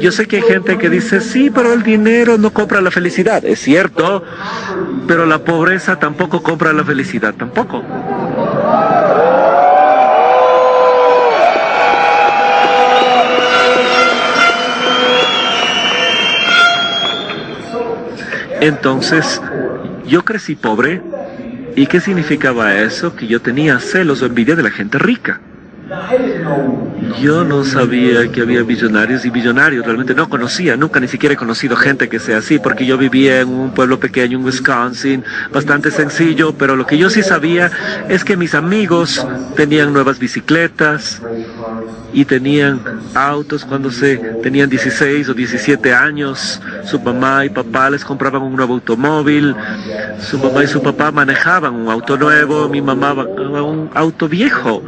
Yo sé que hay gente que dice, sí, pero el dinero no compra la felicidad. Es cierto, pero la pobreza tampoco compra la felicidad, tampoco. Entonces, yo crecí pobre. ¿Y qué significaba eso? Que yo tenía celos o envidia de la gente rica. Yo no sabía que había millonarios y billonarios, realmente no conocía, nunca ni siquiera he conocido gente que sea así, porque yo vivía en un pueblo pequeño en Wisconsin, bastante sencillo, pero lo que yo sí sabía es que mis amigos tenían nuevas bicicletas y tenían autos cuando tenían 16 o 17 años, su mamá y papá les compraban un nuevo automóvil, su mamá y su papá manejaban un auto nuevo, mi mamá un auto viejo.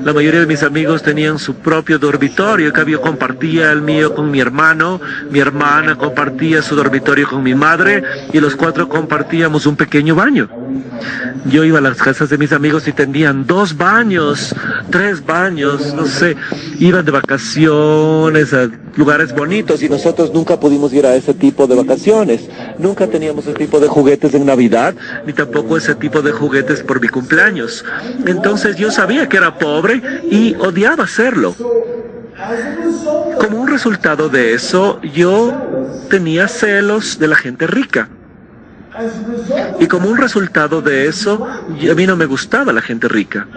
La mayoría de mis amigos tenían su propio dormitorio, que yo compartía el mío con mi hermano, mi hermana compartía su dormitorio con mi madre y los cuatro compartíamos un pequeño baño. Yo iba a las casas de mis amigos y tenían 2 baños, 3 baños, no sé, iban de vacaciones a lugares bonitos y nosotros nunca pudimos ir a ese tipo de vacaciones. Nunca teníamos ese tipo de juguetes en Navidad, ni tampoco ese tipo de juguetes por mi cumpleaños. Entonces yo sabía que era pobre y odiaba hacerlo. Como un resultado de eso, yo tenía celos de la gente rica. Y como un resultado de eso, a mí no me gustaba la gente rica.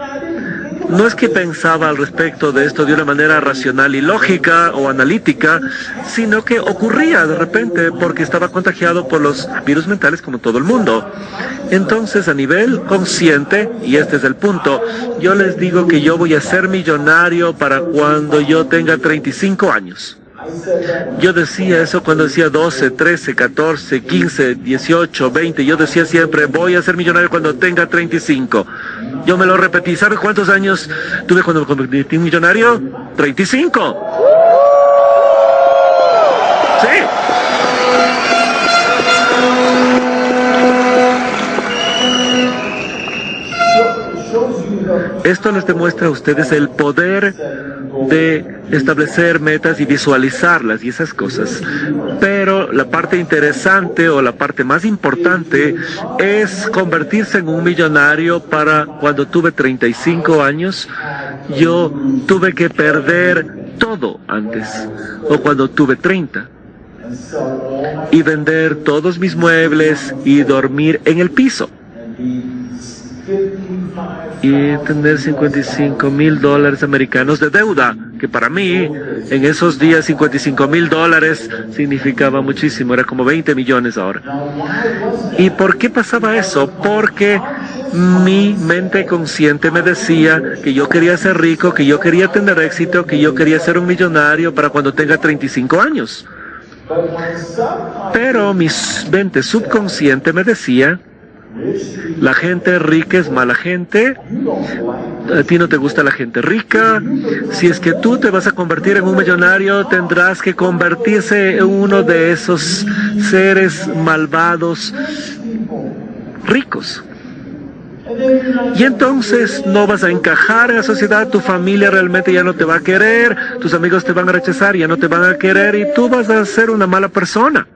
No es que pensaba al respecto de esto de una manera racional y lógica o analítica, sino que ocurría de repente porque estaba contagiado por los virus mentales como todo el mundo. Entonces, a nivel consciente, y este es el punto, yo les digo que yo voy a ser millonario para cuando yo tenga 35 años. Yo decía eso cuando decía 12, 13, 14, 15, 18, 20. Yo decía siempre, voy a ser millonario cuando tenga 35. Yo me lo repetí. ¿Sabe cuántos años tuve cuando me convertí en millonario? 35. Sí. Esto les demuestra a ustedes el poder de establecer metas y visualizarlas y esas cosas. Pero la parte interesante o la parte más importante es convertirse en un millonario para cuando tuve 35 años. Yo tuve que perder todo antes, o cuando tuve 30. Y vender todos mis muebles y dormir en el piso. Y tener $55,000 americanos de deuda, que para mí, en esos días, $55,000 significaba muchísimo, era como 20 millones ahora. ¿Y por qué pasaba eso? Porque mi mente consciente me decía que yo quería ser rico, que yo quería tener éxito, que yo quería ser un millonario para cuando tenga 35 años. Pero mi mente subconsciente me decía, la gente rica es mala gente, a ti no te gusta la gente rica, si es que tú te vas a convertir en un millonario, tendrás que convertirse en uno de esos seres malvados ricos. Y entonces no vas a encajar en la sociedad, tu familia realmente ya no te va a querer, tus amigos te van a rechazar, ya no te van a querer y tú vas a ser una mala persona.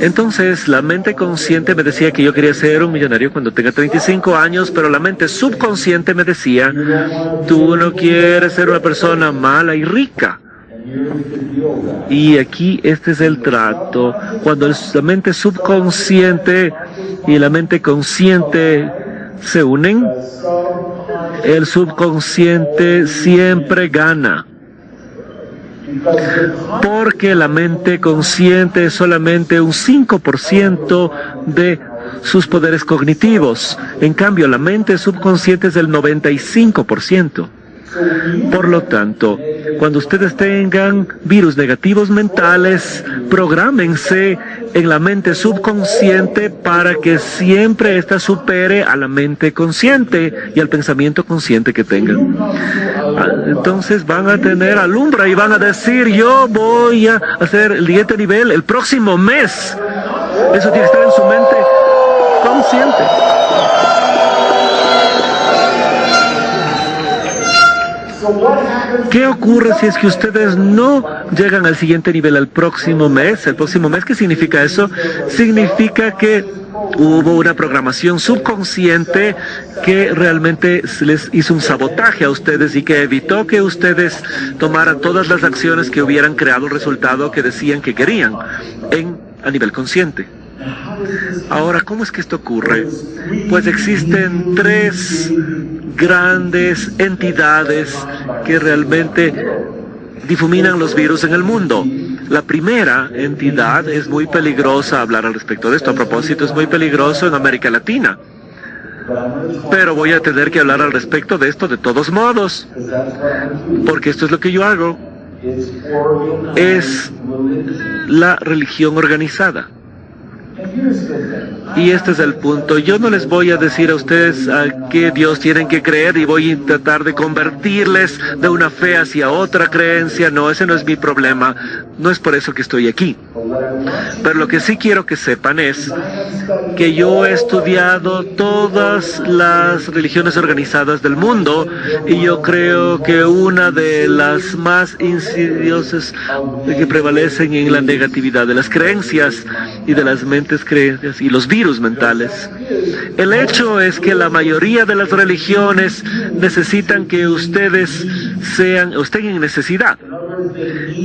Entonces la mente consciente me decía que yo quería ser un millonario cuando tenga 35 años, pero la mente subconsciente me decía, tú no quieres ser una persona mala y rica. Y aquí este es el trato. Cuando la mente subconsciente y la mente consciente se unen, el subconsciente siempre gana. Porque la mente consciente es solamente un 5% de sus poderes cognitivos. En cambio, la mente subconsciente es del 95%. Por lo tanto, cuando ustedes tengan virus negativos mentales, prográmense en la mente subconsciente para que siempre ésta supere a la mente consciente y al pensamiento consciente que tengan. Entonces van a tener alumbra y van a decir, yo voy a hacer el siguiente nivel el próximo mes. Eso tiene que estar en su mente consciente. ¿Qué ocurre si es que ustedes no llegan al siguiente nivel el próximo mes? ¿El próximo mes qué significa eso? Significa que hubo una programación subconsciente que realmente les hizo un sabotaje a ustedes y que evitó que ustedes tomaran todas las acciones que hubieran creado el resultado que decían que querían a nivel consciente. Ahora, ¿cómo es que esto ocurre? Pues existen tres grandes entidades que realmente difuminan los virus en el mundo. La primera entidad es muy peligrosa hablar al respecto de esto. A propósito, es muy peligroso en América Latina. Pero voy a tener que hablar al respecto de esto de todos modos, porque esto es lo que yo hago. Es la religión organizada. Y este es el punto. Yo no les voy a decir a ustedes a qué Dios tienen que creer y voy a tratar de convertirles de una fe hacia otra creencia. No, ese no es mi problema. No es por eso que estoy aquí. Pero lo que sí quiero que sepan es que yo he estudiado todas las religiones organizadas del mundo y yo creo que una de las más insidiosas que prevalecen en la negatividad de las creencias y de las mentes creencias y los virus mentales. El hecho es que la mayoría de las religiones necesitan que ustedes estén en necesidad.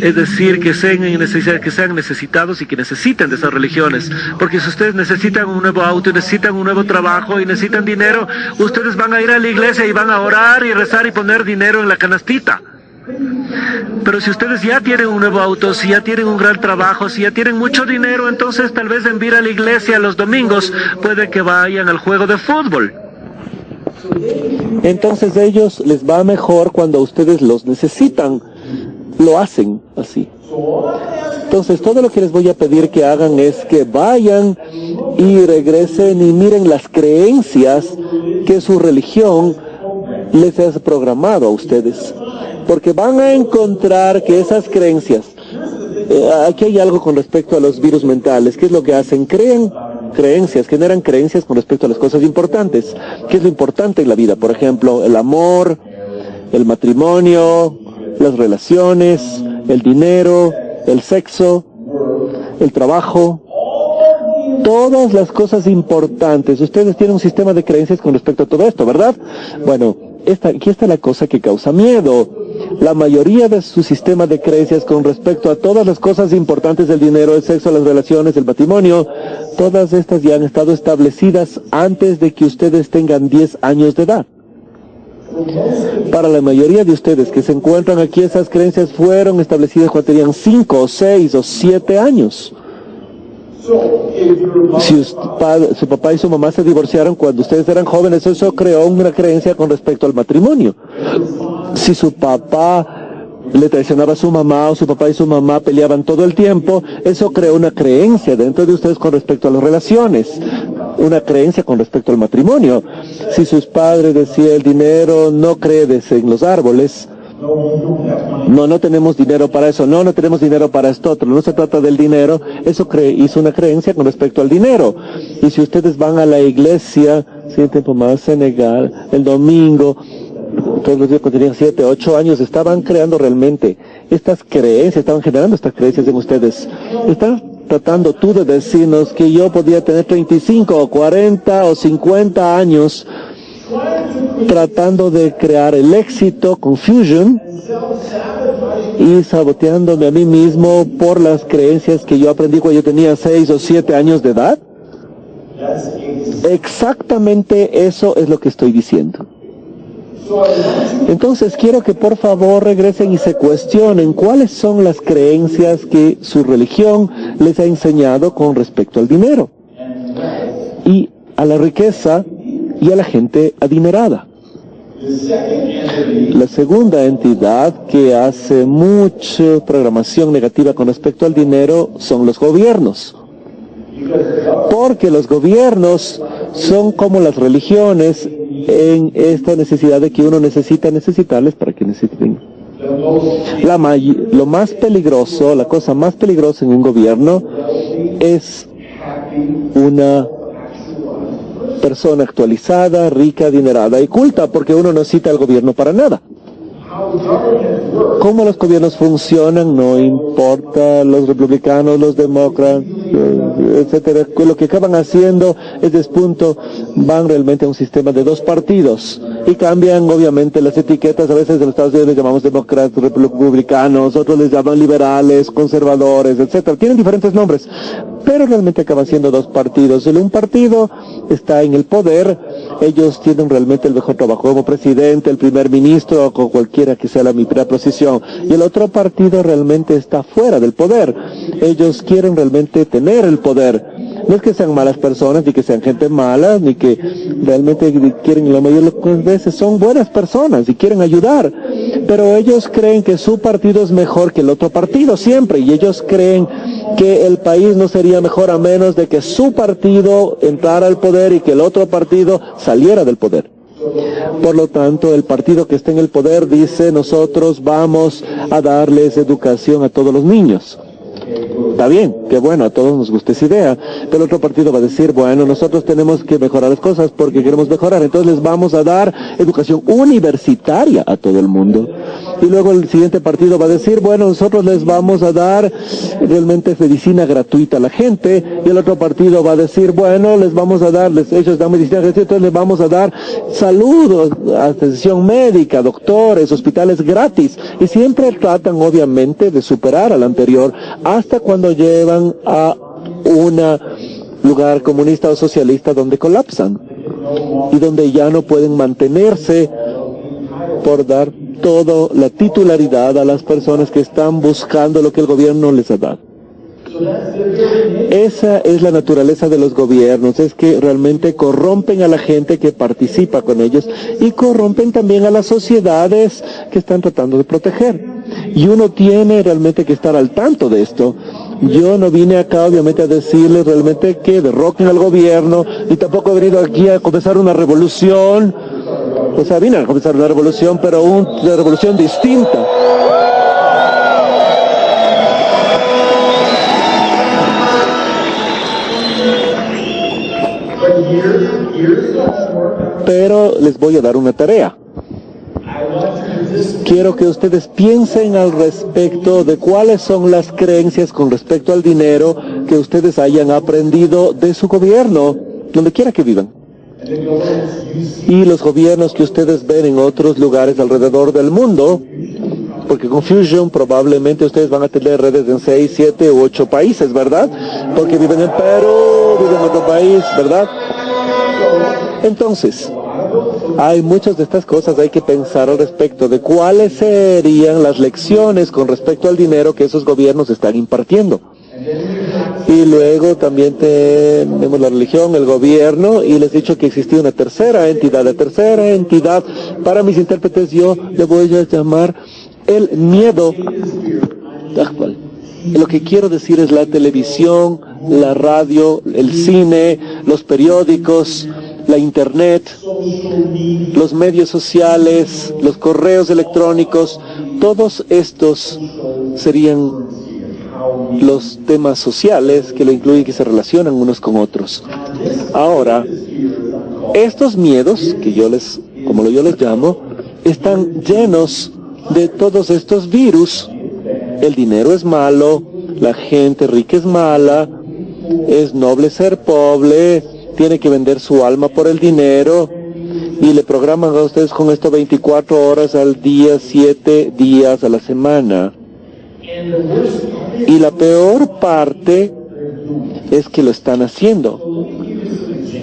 Es decir, que sean en necesidad, que sean necesitados y que necesiten de esas religiones. Porque si ustedes necesitan un nuevo auto, y necesitan un nuevo trabajo y necesitan dinero, ustedes van a ir a la iglesia y van a orar y rezar y poner dinero en la canastita. Pero si ustedes ya tienen un nuevo auto, si ya tienen un gran trabajo, si ya tienen mucho dinero, entonces tal vez en ir a la iglesia los domingos puede que vayan al juego de fútbol. Entonces a ellos les va mejor cuando ustedes los necesitan. Lo hacen así. Entonces todo lo que les voy a pedir que hagan es que vayan y regresen y miren las creencias que su religión les ha programado a ustedes. Porque van a encontrar que esas creencias, aquí hay algo con respecto a los virus mentales. ¿Qué es lo que hacen? Crean creencias, generan creencias con respecto a las cosas importantes. ¿Qué es lo importante en la vida? Por ejemplo, el amor, el matrimonio, las relaciones, el dinero, el sexo, el trabajo. Todas las cosas importantes. Ustedes tienen un sistema de creencias con respecto a todo esto, ¿verdad? Bueno, aquí está la cosa que causa miedo. La mayoría de su sistema de creencias con respecto a todas las cosas importantes del dinero, el sexo, las relaciones, el matrimonio, todas estas ya han estado establecidas antes de que ustedes tengan 10 años de edad. Para la mayoría de ustedes que se encuentran aquí, esas creencias fueron establecidas cuando tenían 5, 6 o 7 años. Si su papá y su mamá se divorciaron cuando ustedes eran jóvenes, eso creó una creencia con respecto al matrimonio. Si su papá le traicionaba a su mamá o su papá y su mamá peleaban todo el tiempo, eso creó una creencia dentro de ustedes con respecto a las relaciones, una creencia con respecto al matrimonio. Si sus padres decían el dinero no crece en los árboles, no tenemos dinero para eso, no tenemos dinero para esto otro, no se trata del dinero, eso hizo una creencia con respecto al dinero. Y si ustedes van a la iglesia, sin tiempo más, Senegal, el domingo, todos los días cuando tenían 7, 8 años, estaban creando realmente estas creencias, estaban generando estas creencias en ustedes. Están tratando tú de decirnos que yo podía tener 35 o 40 o 50 años tratando de crear el éxito, confusion, y saboteándome a mí mismo por las creencias que yo aprendí cuando yo tenía 6 o 7 años de edad. Exactamente eso es lo que estoy diciendo. Entonces quiero que por favor regresen y se cuestionen cuáles son las creencias que su religión les ha enseñado con respecto al dinero y a la riqueza y a la gente adinerada. La segunda entidad que hace mucha programación negativa con respecto al dinero son los gobiernos. Porque los gobiernos son como las religiones en esta necesidad de que uno necesita necesitarles para que necesiten. Lo más peligroso, la cosa más peligrosa en un gobierno es una persona actualizada, rica, adinerada y culta, porque uno no necesita al gobierno para nada. cómo los gobiernos funcionan, no importa los republicanos, los demócratas, etcétera. Lo que acaban haciendo es de punto, van realmente a un sistema de dos partidos y cambian obviamente las etiquetas. A veces en los Estados Unidos les llamamos demócratas, republicanos, otros les llaman liberales, conservadores, etcétera. Tienen diferentes nombres, pero realmente acaban siendo dos partidos. Un partido está en el poder, ellos tienen realmente el mejor trabajo como presidente, el primer ministro o con cualquiera que sea la primera posición, y el otro partido realmente está fuera del poder. Ellos quieren realmente tener el poder. No es que sean malas personas, ni que sean gente mala, ni que realmente quieren, la mayoría de las veces son buenas personas y quieren ayudar, pero ellos creen que su partido es mejor que el otro partido siempre, y ellos creen que el país no sería mejor a menos de que su partido entrara al poder y que el otro partido saliera del poder. Por lo tanto, el partido que está en el poder dice: nosotros vamos a darles educación a todos los niños. Está bien, qué bueno, a todos nos gusta esa idea, pero el otro partido va a decir: bueno, nosotros tenemos que mejorar las cosas porque queremos mejorar, entonces les vamos a dar educación universitaria a todo el mundo. Y luego el siguiente partido va a decir: bueno, nosotros les vamos a dar realmente medicina gratuita a la gente. Y el otro partido va a decir: bueno, les vamos a dar, ellos dan medicina gratuita, entonces les vamos a dar salud, atención médica, doctores, hospitales gratis. Y siempre tratan obviamente de superar al anterior, hasta cuando llevan a un lugar comunista o socialista donde colapsan y donde ya no pueden mantenerse por dar toda la titularidad a las personas que están buscando lo que el gobierno les ha dado. Esa es la naturaleza de los gobiernos, es que realmente corrompen a la gente que participa con ellos y corrompen también a las sociedades que están tratando de proteger. Y uno tiene realmente que estar al tanto de esto. Yo no vine acá obviamente a decirles realmente que derroquen al gobierno, y tampoco he venido aquí a comenzar una revolución. O sea, vine a comenzar una revolución, pero una revolución distinta. Pero les voy a dar una tarea. Quiero que ustedes piensen al respecto de cuáles son las creencias con respecto al dinero que ustedes hayan aprendido de su gobierno, donde quiera que vivan. Y los gobiernos que ustedes ven en otros lugares alrededor del mundo, porque con Fusion probablemente ustedes van a tener redes en 6, 7 u 8 países, ¿verdad? Porque viven en Perú, viven en otro país, ¿verdad? Entonces, hay muchas de estas cosas, hay que pensar al respecto de cuáles serían las lecciones con respecto al dinero que esos gobiernos están impartiendo. Y luego también tenemos la religión, el gobierno, y les he dicho que existía una tercera entidad. La tercera entidad, para mis intérpretes, yo le voy a llamar el miedo. Lo que quiero decir es la televisión, la radio, el cine, los periódicos, la internet, los medios sociales, los correos electrónicos. Todos estos serían los temas sociales que lo incluyen, que se relacionan unos con otros. Ahora, estos miedos, que como yo les llamo, están llenos de todos estos virus. El dinero es malo, la gente rica es mala, es noble ser pobre, tiene que vender su alma por el dinero, y le programan a ustedes con esto 24 horas al día, 7 días a la semana. Y la peor parte es que lo están haciendo.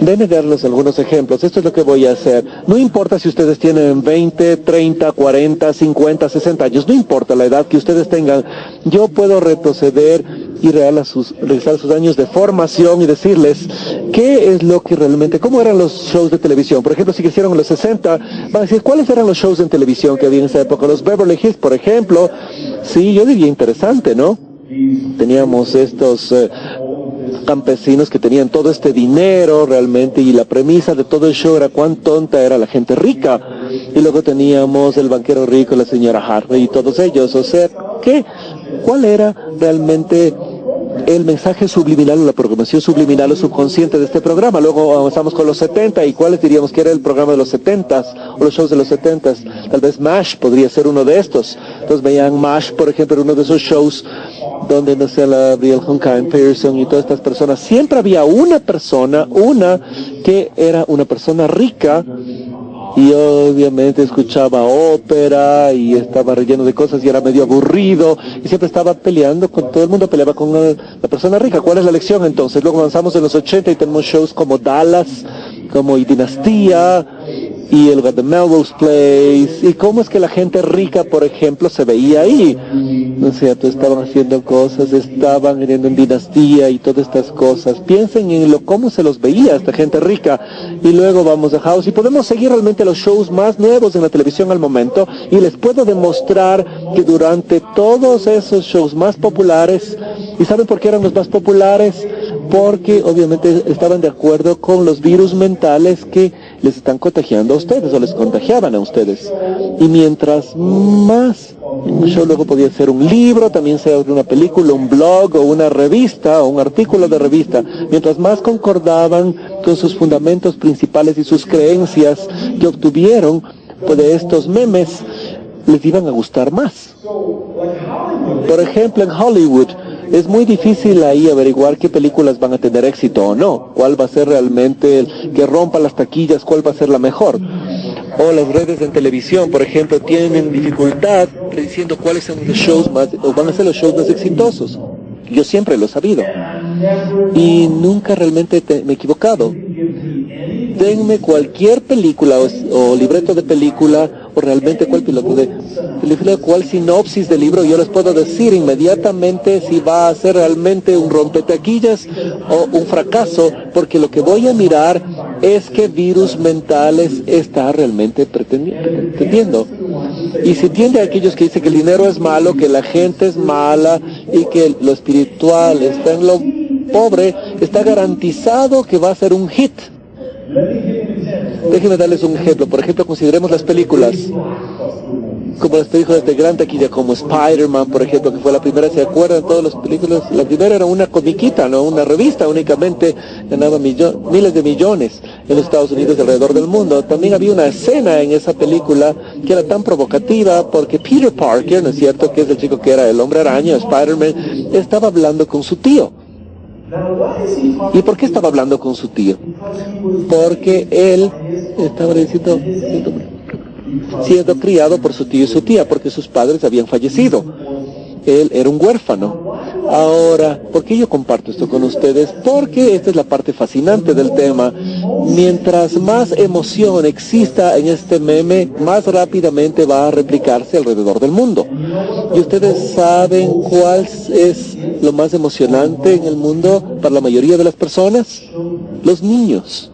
Déjenme darles algunos ejemplos. Esto es lo que voy a hacer. No importa si ustedes tienen 20, 30, 40, 50, 60 años. No importa la edad que ustedes tengan. Yo puedo retroceder y realizar sus años de formación y decirles qué es lo que realmente, cómo eran los shows de televisión. Por ejemplo, si crecieron en los 60, van a decir cuáles eran los shows en televisión que había en esa época. Los Beverly Hills, por ejemplo. Sí, yo diría interesante, ¿no? Teníamos estos campesinos que tenían todo este dinero realmente, y la premisa de todo el show era cuán tonta era la gente rica. Y luego teníamos el banquero rico, la señora Harvey y todos ellos. O sea, ¿cuál era realmente el mensaje subliminal o la programación subliminal o subconsciente de este programa. Luego avanzamos con los 70 y cuáles diríamos que era el programa de los 70s o los shows de los 70s. Tal vez MASH podría ser uno de estos. Entonces veían MASH, por ejemplo, uno de esos shows donde, no sé, la Brielle Honkain Pearson y todas estas personas. Siempre había una persona, que era una persona rica, y obviamente escuchaba ópera y estaba relleno de cosas y era medio aburrido y siempre estaba peleando con todo el mundo, peleaba con la persona rica. ¿Cuál es la lección entonces? Luego avanzamos en los 80 y tenemos shows como Dallas, como Dinastía y el lugar de Melrose Place, y cómo es que la gente rica, por ejemplo, se veía ahí, ¿no es cierto? Estaban haciendo cosas, estaban viviendo en Dinastía y todas estas cosas. Piensen en cómo se los veía esta gente rica. Y luego vamos a House y podemos seguir realmente los shows más nuevos en la televisión al momento, y les puedo demostrar que durante todos esos shows más populares, ¿y saben por qué eran los más populares? Porque obviamente estaban de acuerdo con los virus mentales que les están contagiando a ustedes o les contagiaban a ustedes. Y mientras más, un show luego podía ser un libro, también sea una película, un blog o una revista o un artículo de revista, mientras más concordaban con sus fundamentos principales y sus creencias que obtuvieron de estos memes, les iban a gustar más. Por ejemplo, en Hollywood es muy difícil ahí averiguar qué películas van a tener éxito o no, cuál va a ser realmente el que rompa las taquillas, cuál va a ser la mejor. O las redes en televisión, por ejemplo, tienen dificultad prediciendo cuáles son los shows más, o van a ser los shows más exitosos. Yo siempre lo he sabido y nunca realmente me he equivocado. Denme cualquier película o libreto de película, o realmente cuál piloto de película, cuál sinopsis de libro, yo les puedo decir inmediatamente si va a ser realmente un rompetaquillas o un fracaso, porque lo que voy a mirar es qué virus mentales está realmente pretendiendo. Y si tiende a aquellos que dicen que el dinero es malo, que la gente es mala y que lo espiritual está en lo pobre, está garantizado que va a ser un hit. Déjenme darles un ejemplo. Por ejemplo, consideremos las películas como las películas de gran taquilla, como Spider-Man, por ejemplo, que fue la primera. ¿Se acuerdan? Todas las películas, la primera era una comiquita, no una revista, únicamente ganaba miles de millones en los Estados Unidos y alrededor del mundo. También había una escena en esa película que era tan provocativa porque Peter Parker, ¿no es cierto?, que es el chico que era el Hombre Araña, Spider-Man, estaba hablando con su tío. ¿Y por qué estaba hablando con su tío? Porque él estaba siendo criado por su tío y su tía, porque sus padres habían fallecido. Él era un huérfano. Ahora, ¿por qué yo comparto esto con ustedes? Porque esta es la parte fascinante del tema. Mientras más emoción exista en este meme, más rápidamente va a replicarse alrededor del mundo. ¿Y ustedes saben cuál es lo más emocionante en el mundo para la mayoría de las personas? Los niños.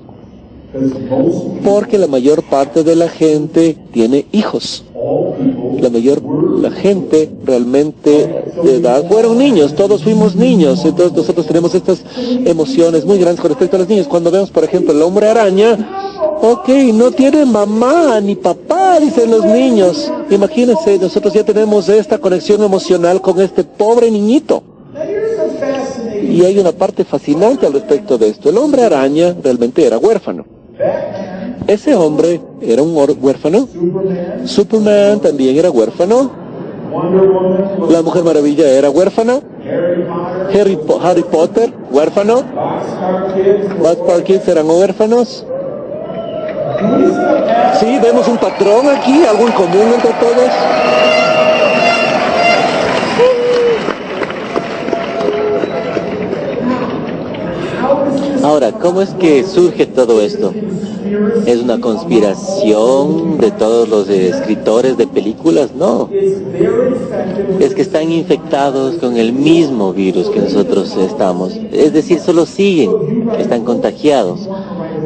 Porque la mayor parte de la gente tiene hijos. La gente realmente de edad fueron niños, todos fuimos niños, entonces nosotros tenemos estas emociones muy grandes con respecto a los niños. Cuando vemos, por ejemplo, el Hombre Araña, ok, no tiene mamá ni papá, dicen los niños. Imagínense, nosotros ya tenemos esta conexión emocional con este pobre niñito. Y hay una parte fascinante al respecto de esto. El Hombre Araña realmente era huérfano. Ese hombre era un huérfano. Superman también era huérfano. La Mujer Maravilla era huérfana. Harry Potter, huérfano. Bugs Kids eran huérfanos. Sí, vemos un patrón aquí, algo en común entre todos. Ahora, ¿cómo es que surge todo esto? ¿Es una conspiración de todos los escritores de películas? No. Es que están infectados con el mismo virus que nosotros estamos. Es decir, solo siguen, están contagiados.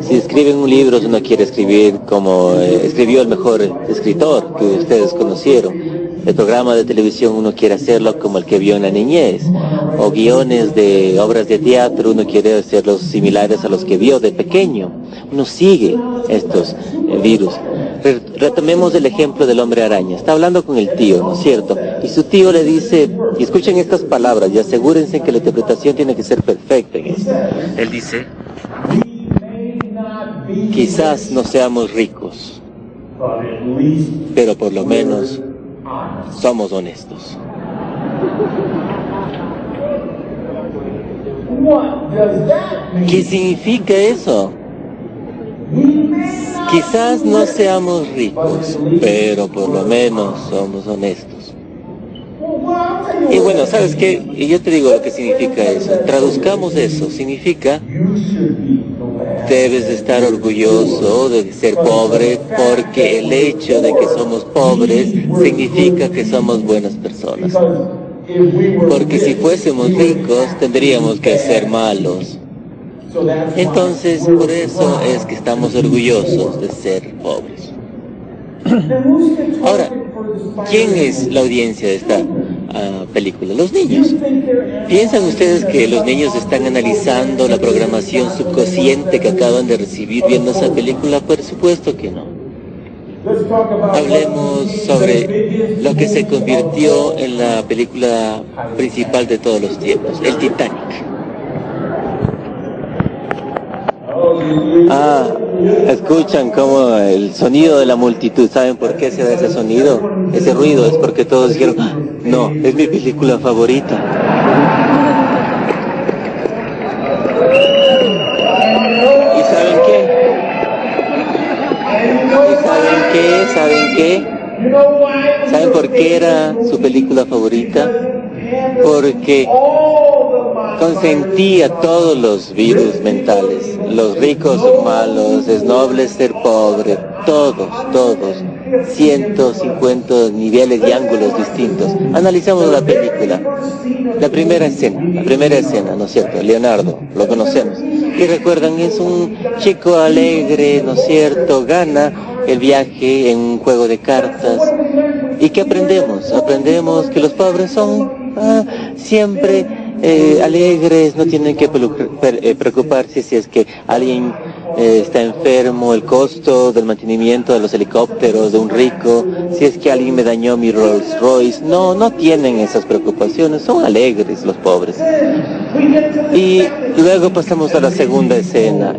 Si escriben un libro, uno quiere escribir como escribió el mejor escritor que ustedes conocieron. El programa de televisión uno quiere hacerlo como el que vio en la niñez, o guiones de obras de teatro uno quiere hacerlos similares a los que vio de pequeño. Uno sigue estos virus. Retomemos el ejemplo del hombre araña. Está hablando con el tío, ¿no es cierto? Y su tío le dice, y escuchen estas palabras y asegúrense que la interpretación tiene que ser perfecta en esto. Él dice, quizás no seamos ricos, pero por lo menos somos honestos. ¿Qué significa eso? Quizás no seamos ricos, pero por lo menos somos honestos. Y bueno, ¿sabes qué? Y yo te digo lo que significa eso. Traduzcamos eso. Significa, debes de estar orgulloso de ser pobre, porque el hecho de que somos pobres significa que somos buenas personas. Porque si fuésemos ricos, tendríamos que ser malos. Entonces, por eso es que estamos orgullosos de ser pobres. Ahora, ¿quién es la audiencia de esta película? Los niños. ¿Piensan ustedes que los niños están analizando la programación subconsciente que acaban de recibir viendo esa película? Por supuesto que no. Hablemos sobre lo que se convirtió en la película principal de todos los tiempos, el Titanic. Escuchan como el sonido de la multitud. ¿Saben por qué se da ese sonido? Ese ruido es porque todos dijeron, no, es mi película favorita. ¿Y saben qué? ¿Saben qué? ¿Saben por qué era su película favorita? Porque consentía todos los virus mentales. Los ricos son malos, es noble ser pobre, todos. 150 niveles y ángulos distintos. Analizamos la película. La primera escena, ¿no es cierto? Leonardo, lo conocemos. Y recuerdan, es un chico alegre, ¿no es cierto? Gana el viaje en un juego de cartas. ¿Y qué aprendemos? Aprendemos que los pobres son siempre alegres, no tienen que preocuparse si es que alguien está enfermo, el costo del mantenimiento de los helicópteros de un rico, si es que alguien me dañó mi Rolls Royce. No tienen esas preocupaciones, son alegres los pobres. Y luego pasamos a la segunda escena.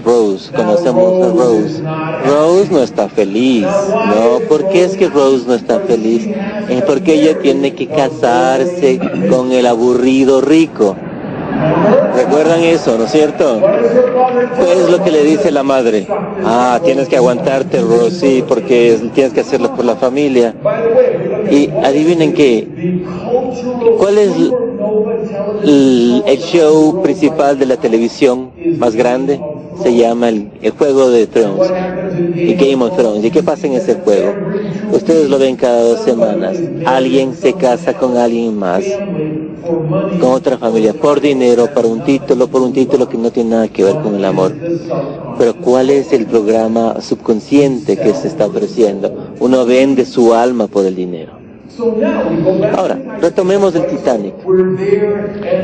Rose, conocemos a Rose. Rose no está feliz, ¿no? ¿Por qué es que Rose no está feliz? Porque ella tiene que casarse con el aburrido rico. ¿Recuerdan eso, no es cierto? Pues lo que le dice la madre. Tienes que aguantarte, Rose, sí, porque tienes que hacerlo por la familia. Y adivinen qué. ¿Cuál es el show principal de la televisión más grande? Se llama el Juego de Thrones, y Game of Thrones. ¿Y qué pasa en ese juego? Ustedes lo ven cada 2 semanas. Alguien se casa con alguien más, con otra familia, por dinero, por un título que no tiene nada que ver con el amor. Pero ¿cuál es el programa subconsciente que se está ofreciendo? Uno vende su alma por el dinero. Ahora, retomemos el Titanic.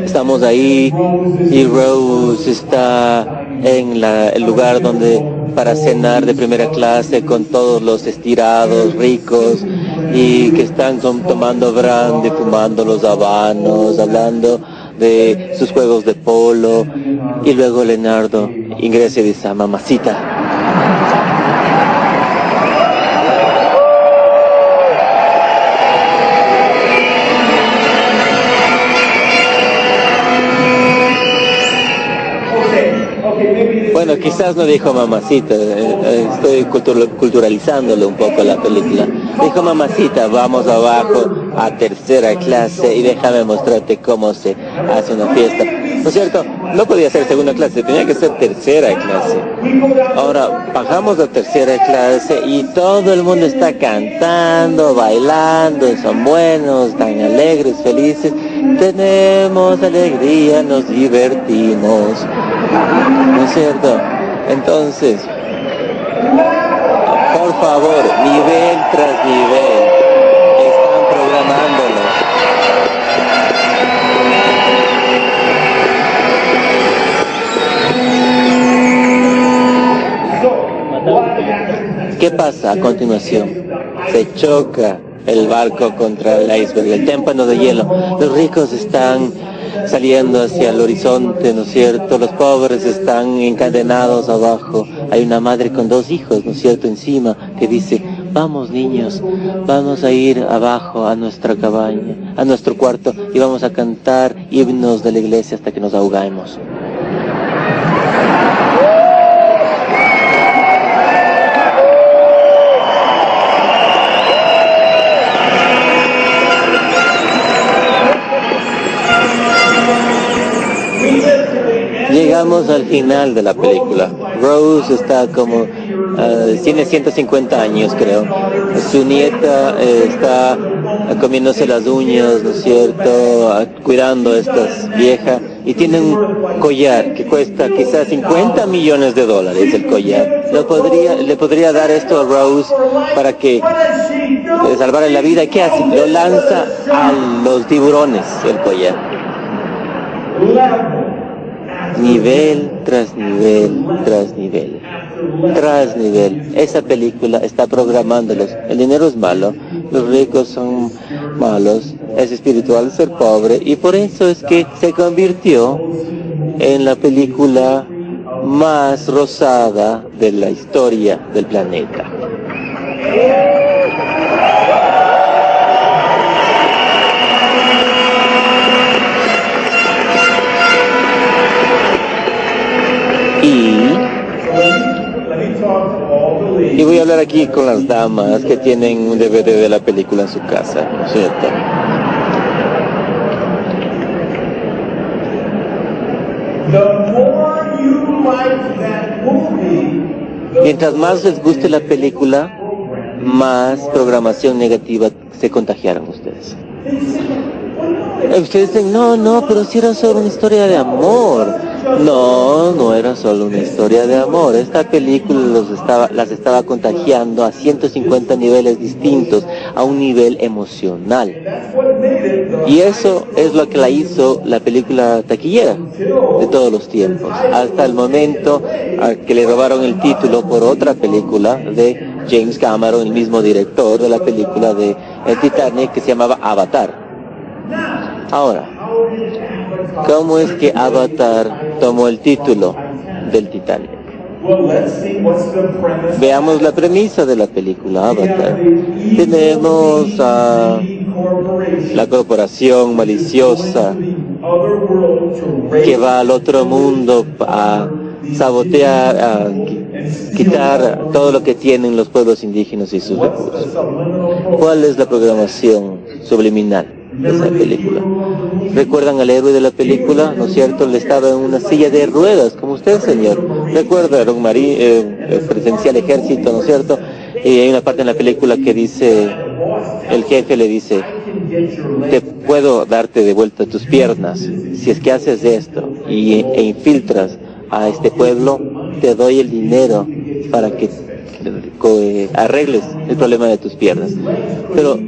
Estamos ahí y Rose está en el lugar donde para cenar de primera clase con todos los estirados ricos y que están tomando brandy, fumando los habanos, hablando de sus juegos de polo, y luego Leonardo ingresa y dice: mamacita. Bueno, quizás no dijo mamacita, estoy culturalizándole un poco la película. Dijo: mamacita, vamos abajo a tercera clase y déjame mostrarte cómo se hace una fiesta. ¿No es cierto? No podía ser segunda clase, tenía que ser tercera clase. Ahora, bajamos a tercera clase y todo el mundo está cantando, bailando, son buenos, tan alegres, felices. Tenemos alegría, nos divertimos. ¿No es cierto? Entonces, por favor, nivel tras nivel, están programándolo. ¿Qué pasa a continuación? Se choca el barco contra el iceberg, el témpano de hielo. Los ricos están saliendo hacia el horizonte, ¿no es cierto? Los pobres están encadenados abajo. Hay una madre con 2 hijos, ¿no es cierto?, encima, que dice: vamos niños, vamos a ir abajo a nuestra cabaña, a nuestro cuarto, y vamos a cantar himnos de la iglesia hasta que nos ahogamos. Llegamos al final de la película. Rose está como, tiene 150 años, creo. Su nieta está comiéndose las uñas, ¿no es cierto?, cuidando a esta vieja, y tiene un collar que cuesta quizás $50 millones el collar. Le podría dar esto a Rose para que salvara la vida. ¿Qué hace? Lo lanza a los tiburones, el collar. Nivel tras nivel, tras nivel, tras nivel. Esa película está programándolos. El dinero es malo, los ricos son malos, es espiritual ser pobre, y por eso es que se convirtió en la película más rosada de la historia del planeta. Y voy a hablar aquí con las damas que tienen un DVD de la película en su casa, ¿no es cierto? Mientras más les guste la película, más programación negativa se contagiaron ustedes. Ustedes dicen: no, pero si era solo una historia de amor. No era solo una historia de amor. Esta película las estaba contagiando a 150 niveles distintos, a un nivel emocional. Y eso es lo que la hizo la película taquillera de todos los tiempos, hasta el momento a que le robaron el título por otra película de James Cameron, el mismo director de la película de Titanic, que se llamaba Avatar. Ahora, ¿cómo es que Avatar tomó el título del Titanic? Veamos la premisa de la película Avatar. Tenemos a la corporación maliciosa que va al otro mundo a sabotear, a quitar todo lo que tienen los pueblos indígenas y sus recursos. ¿Cuál es la programación subliminal de esa película? ¿Recuerdan al héroe de la película? ¿No es cierto? Él estaba en una silla de ruedas, como usted, señor. ¿Recuerda? Era un presencial ejército, ¿no es cierto? Y hay una parte en la película que dice, el jefe le dice: te puedo darte de vuelta tus piernas si es que haces esto e infiltras a este pueblo, te doy el dinero para que arregles el problema de tus piernas. Pero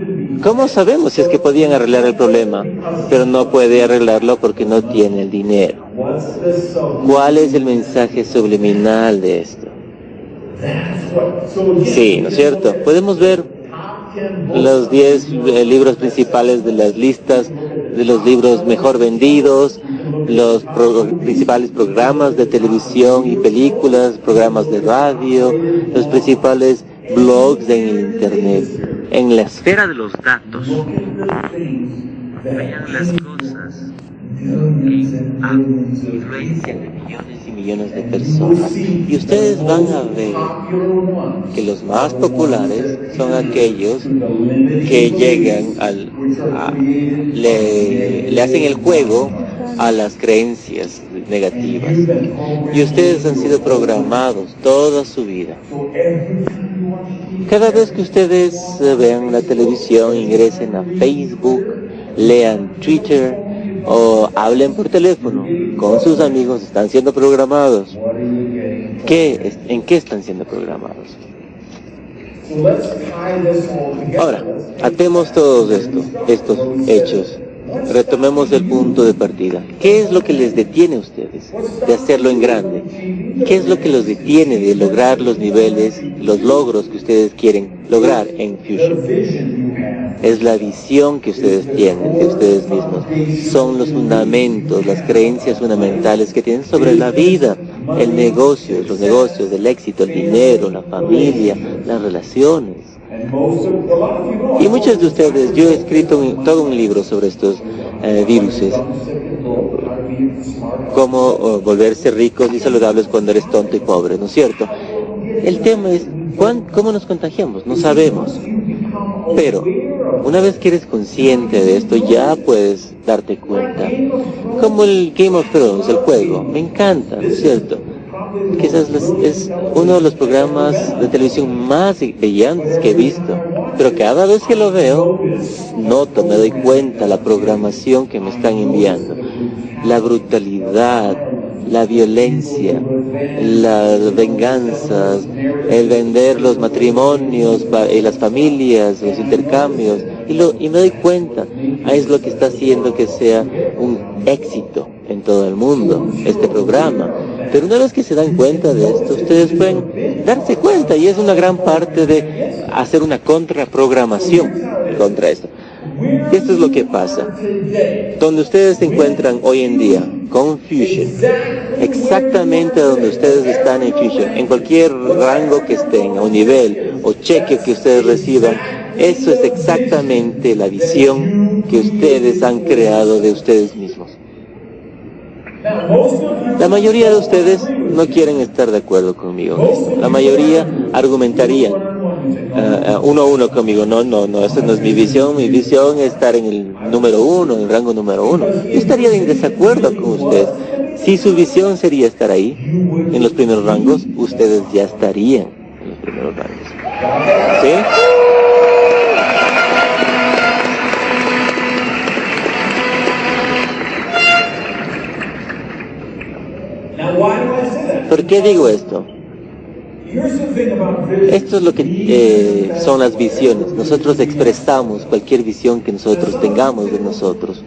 ¿cómo sabemos si es que podían arreglar el problema, pero no puede arreglarlo porque no tiene el dinero? ¿Cuál es el mensaje subliminal de esto? Sí, ¿no es cierto? Podemos ver los 10 libros principales de las listas de los libros mejor vendidos, los principales programas de televisión y películas, programas de radio, los principales blogs en el internet. En la esfera de los datos, vean las cosas que influencian a millones y millones de personas, y ustedes van a ver que los más populares son aquellos que llegan le hacen el juego a las creencias negativas, y ustedes han sido programados toda su vida. Cada vez que ustedes vean la televisión, ingresen a Facebook, lean Twitter o hablen por teléfono con sus amigos, están siendo programados. ¿En qué están siendo programados? Ahora, atemos todos estos hechos retomemos el punto de partida. ¿Qué es lo que les detiene a ustedes de hacerlo en grande? ¿Qué es lo que los detiene de lograr los niveles, los logros que ustedes quieren lograr en Fusion? Es la visión que ustedes tienen de ustedes mismos. Son los fundamentos, las creencias fundamentales que tienen sobre la vida, el negocio, los negocios, el éxito, el dinero, la familia, las relaciones. Y muchos de ustedes, yo he escrito todo un libro sobre estos viruses. Cómo volverse ricos y saludables cuando eres tonto y pobre, ¿no es cierto? El tema es, ¿cómo nos contagiamos? No sabemos. Pero, una vez que eres consciente de esto, ya puedes darte cuenta. Como el Game of Thrones, el juego. Me encanta, ¿no es cierto? Quizás es uno de los programas de televisión más brillantes que he visto. Pero cada vez que lo veo, noto, me doy cuenta la programación que me están enviando. La brutalidad, la violencia, las venganzas, el vender los matrimonios, las familias, los intercambios, y me doy cuenta, es lo que está haciendo que sea un éxito en todo el mundo, este programa. Pero una vez que se dan cuenta de esto, ustedes pueden darse cuenta, y es una gran parte de hacer una contraprogramación contra esto. Esto es lo que pasa. Donde ustedes se encuentran hoy en día, con Fusion, exactamente donde ustedes están en Fusion, en cualquier rango que estén, o nivel, o cheque que ustedes reciban, eso es exactamente la visión que ustedes han creado de ustedes mismos. La mayoría de ustedes no quieren estar de acuerdo conmigo. La mayoría argumentarían uno a uno conmigo. No, esa no es mi visión. Mi visión es estar en el número 1, en el rango número 1. Yo estaría en desacuerdo con ustedes. Si su visión sería estar ahí, en los primeros rangos, ustedes ya estarían en los primeros rangos. ¿Sí? ¿Por qué digo esto? Esto es lo que son las visiones. Nosotros expresamos cualquier visión que nosotros tengamos de nosotros.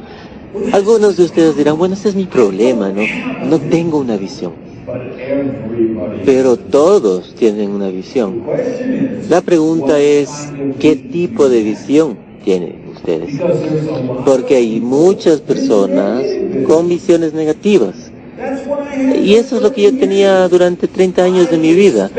Algunos de ustedes dirán, bueno, ese es mi problema, ¿no? No tengo una visión. Pero todos tienen una visión. La pregunta es, ¿qué tipo de visión tienen ustedes? Porque hay muchas personas con visiones negativas. Y eso es lo que yo tenía durante 30 años de mi vida.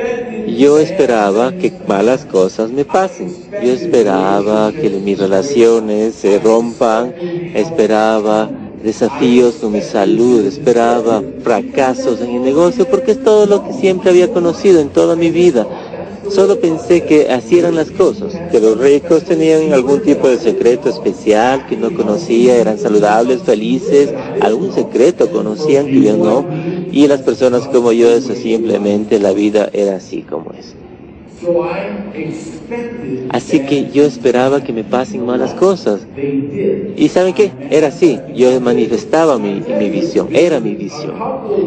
Yo esperaba que malas cosas me pasen. Yo esperaba que mis relaciones se rompan. Esperaba desafíos con mi salud. Esperaba fracasos en el negocio, porque es todo lo que siempre había conocido en toda mi vida. Solo pensé que así eran las cosas, que los ricos tenían algún tipo de secreto especial que no conocía, eran saludables, felices, algún secreto conocían que yo no, y las personas como yo, eso simplemente la vida era así como es. Así que yo esperaba que me pasen malas cosas. ¿Y saben qué? Era así. Yo manifestaba mi visión. Era mi visión.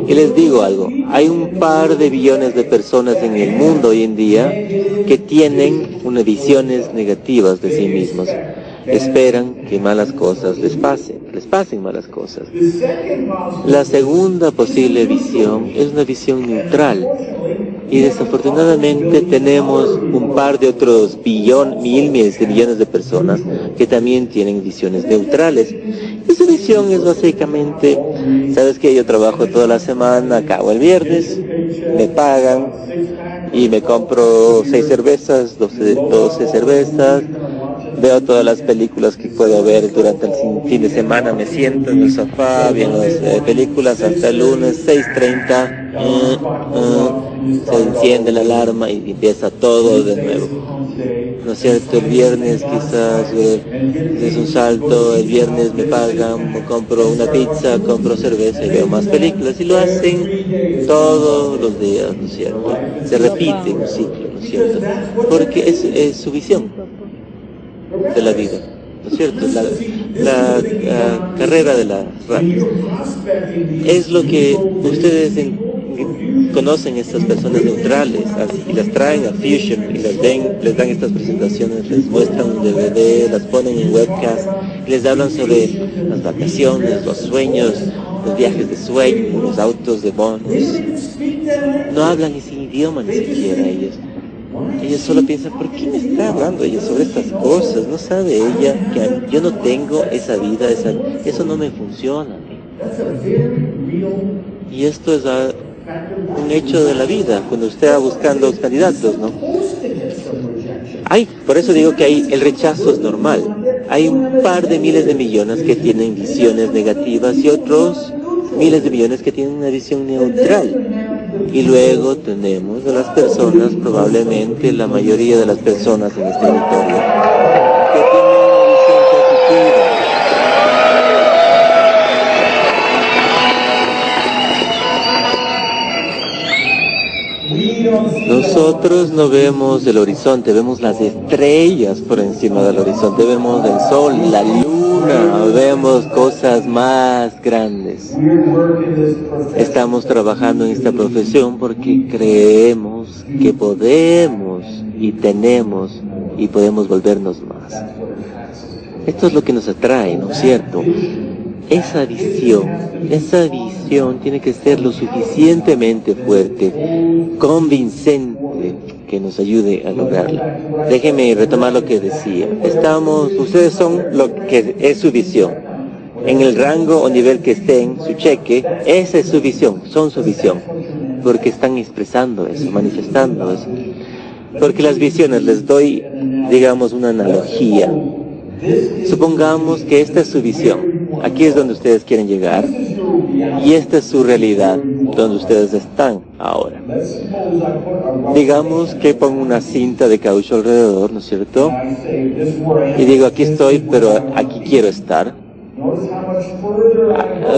Y les digo algo. Hay un par de billones de personas en el mundo hoy en día que tienen unas visiones negativas de sí mismos. Esperan que malas cosas les pasen malas cosas. La segunda posible visión es una visión neutral. Y desafortunadamente tenemos un par de otros miles de millones de personas que también tienen visiones neutrales. Y su visión es básicamente, ¿sabes qué? Yo trabajo toda la semana, acabo el viernes, me pagan y me compro 6 cervezas, 12 cervezas, veo todas las películas que puedo ver durante el fin de semana, me siento en el sofá, viendo las películas hasta el lunes, 6:30, se enciende la alarma y empieza todo de nuevo. ¿No es cierto? El viernes quizás es un salto, el viernes me pagan, compro una pizza, compro cerveza y veo más películas, y lo hacen todos los días, ¿no es cierto? Se repite un ciclo, ¿no es cierto? Porque es su visión de la vida, ¿no es cierto? La carrera de las ratas. Es lo que ustedes conocen estas personas neutrales y las traen a Fusion y les dan estas presentaciones, les muestran un DVD, las ponen en webcast y les hablan sobre las vacaciones, los sueños, los viajes de sueño, los autos de bonos. No hablan ese idioma ni siquiera ellos. Ella solo piensa, ¿por qué me está hablando ella sobre estas cosas? No sabe ella que yo no tengo esa vida, eso no me funciona. Y esto es un hecho de la vida, cuando usted va buscando los candidatos, ¿no? Por eso digo que el rechazo es normal. Hay un par de miles de millones que tienen visiones negativas y otros miles de millones que tienen una visión neutral. Y luego tenemos a las personas, probablemente la mayoría de las personas en este territorio, que tienen una visión positiva. Nosotros no vemos el horizonte, vemos las estrellas por encima del horizonte, vemos el sol, la luna, vemos cosas más grandes. Estamos trabajando en esta profesión porque creemos que podemos y tenemos y podemos volvernos más. Esto es lo que nos atrae, ¿no es cierto? Esa visión tiene que ser lo suficientemente fuerte, convincente, que nos ayude a lograrla. Déjeme retomar lo que decía. Ustedes son lo que es su visión. En el rango o nivel que estén, su cheque, esa es su visión, son su visión. Porque están expresando eso, manifestando eso. Porque las visiones, les doy, digamos, una analogía. Supongamos que esta es su visión. Aquí es donde ustedes quieren llegar. Y esta es su realidad, donde ustedes están ahora. Digamos que pongo una cinta de caucho alrededor, ¿no es cierto? Y digo, aquí estoy, pero aquí quiero estar.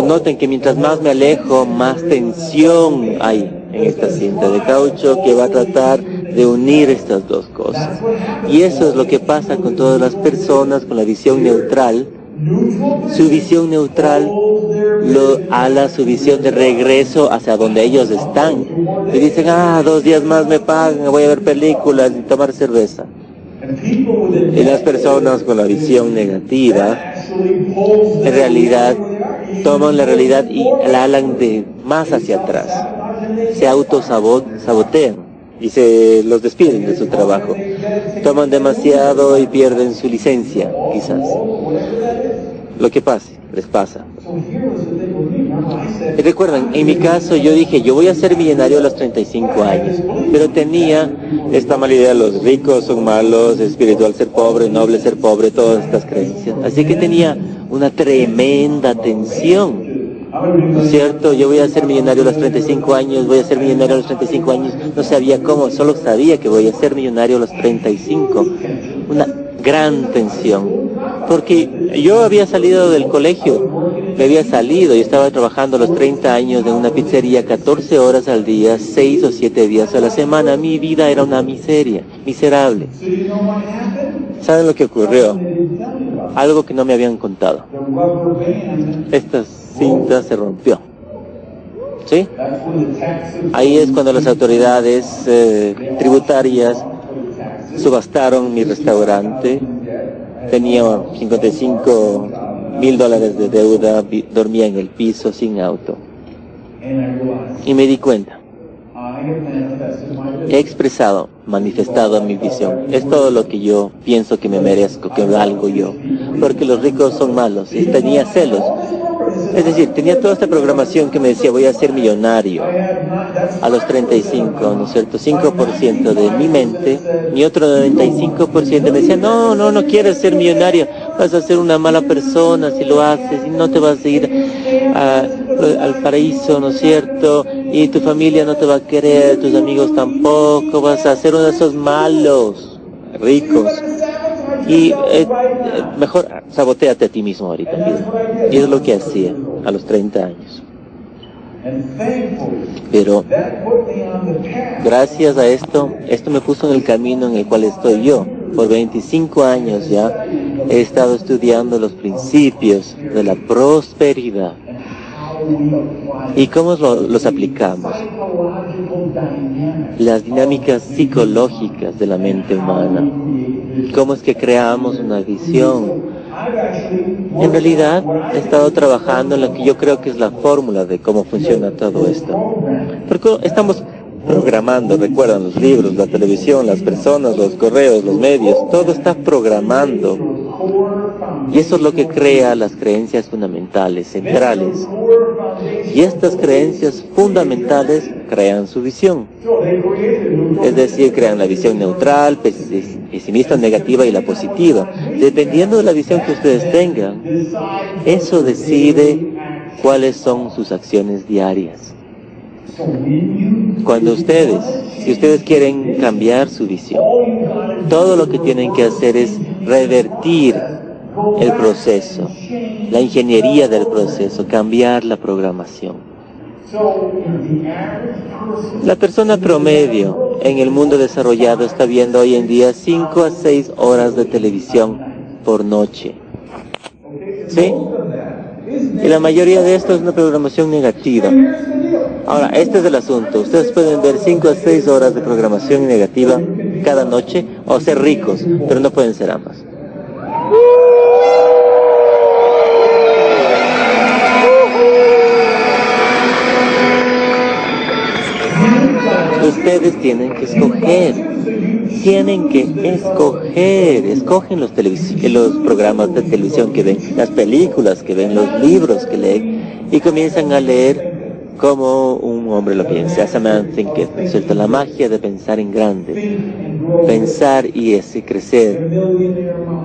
Noten que mientras más me alejo, más tensión hay en esta cinta de caucho que va a tratar de unir estas dos cosas. Y eso es lo que pasa con todas las personas con la visión neutral. Su visión neutral ala su visión de regreso hacia donde ellos están. Y dicen, 2 días más me pagan, voy a ver películas y tomar cerveza. Y las personas con la visión negativa, en realidad, toman la realidad y la alan de más hacia atrás. Se autosabotean y se los despiden de su trabajo. Toman demasiado y pierden su licencia, quizás. Lo que pase, les pasa. Y recuerdan, en mi caso yo dije, yo voy a ser millonario a los 35 años, pero tenía esta mala idea, los ricos son malos, espiritual ser pobre, noble ser pobre, todas estas creencias. Así que tenía una tremenda tensión. ¿No es cierto? Yo voy a ser millonario a los 35 años, voy a ser millonario a los 35 años, no sabía cómo, solo sabía que voy a ser millonario a los 35. Una gran tensión. Porque yo había salido del colegio, yo estaba trabajando a los 30 años en una pizzería 14 horas al día, 6 o 7 días a la semana. Mi vida era una miseria, miserable. ¿Saben lo que ocurrió? Algo que no me habían contado. Esta cinta se rompió. ¿Sí? Ahí es cuando las autoridades tributarias subastaron mi restaurante. Tenía $55,000 de deuda, dormía en el piso sin auto. Y me di cuenta. He expresado, manifestado mi visión. Es todo lo que yo pienso que me merezco, que valgo yo. Porque los ricos son malos. Y tenía celos. Es decir, tenía toda esta programación que me decía, voy a ser millonario a los 35, ¿no es cierto? 5% de mi mente, mi otro 95% me decía, no quieres ser millonario, vas a ser una mala persona si lo haces y no te vas a ir al paraíso, ¿no es cierto? Y tu familia no te va a querer, tus amigos tampoco, vas a ser uno de esos malos ricos. Y mejor sabotéate a ti mismo ahorita. Y es lo que hacía a los 30 años. Pero gracias a esto me puso en el camino en el cual estoy yo. Por 25 años ya he estado estudiando los principios de la prosperidad. ¿Y cómo los aplicamos? las dinámicas psicológicas de la mente humana. ¿Cómo es que creamos una visión? En realidad he estado trabajando en lo que yo creo que es la fórmula de cómo funciona todo esto. Porque estamos programando, recuerdan, los libros, la televisión, las personas, los correos, los medios, todo está programando. Y eso es lo que crea las creencias fundamentales, centrales. Y estas creencias fundamentales crean su visión. Es decir, crean la visión neutral, pesimista, negativa y la positiva. Dependiendo de la visión que ustedes tengan, eso decide cuáles son sus acciones diarias. Cuando si ustedes quieren cambiar su visión, todo lo que tienen que hacer es revertir el proceso, la ingeniería del proceso, cambiar la programación. La persona promedio en el mundo desarrollado está viendo hoy en día 5 a 6 horas de televisión por noche. ¿Sí? Y la mayoría de esto es una programación negativa. Ahora, este es el asunto. Ustedes pueden ver 5 a 6 horas de programación negativa cada noche o ser ricos, pero no pueden ser ambas. Ustedes tienen que escoger. Escogen los programas de televisión que ven, las películas que ven, los libros que leen y comienzan a leer como un hombre lo piensa. As a man thinketh, ¿no es cierto? La magia de pensar en grande, pensar y así crecer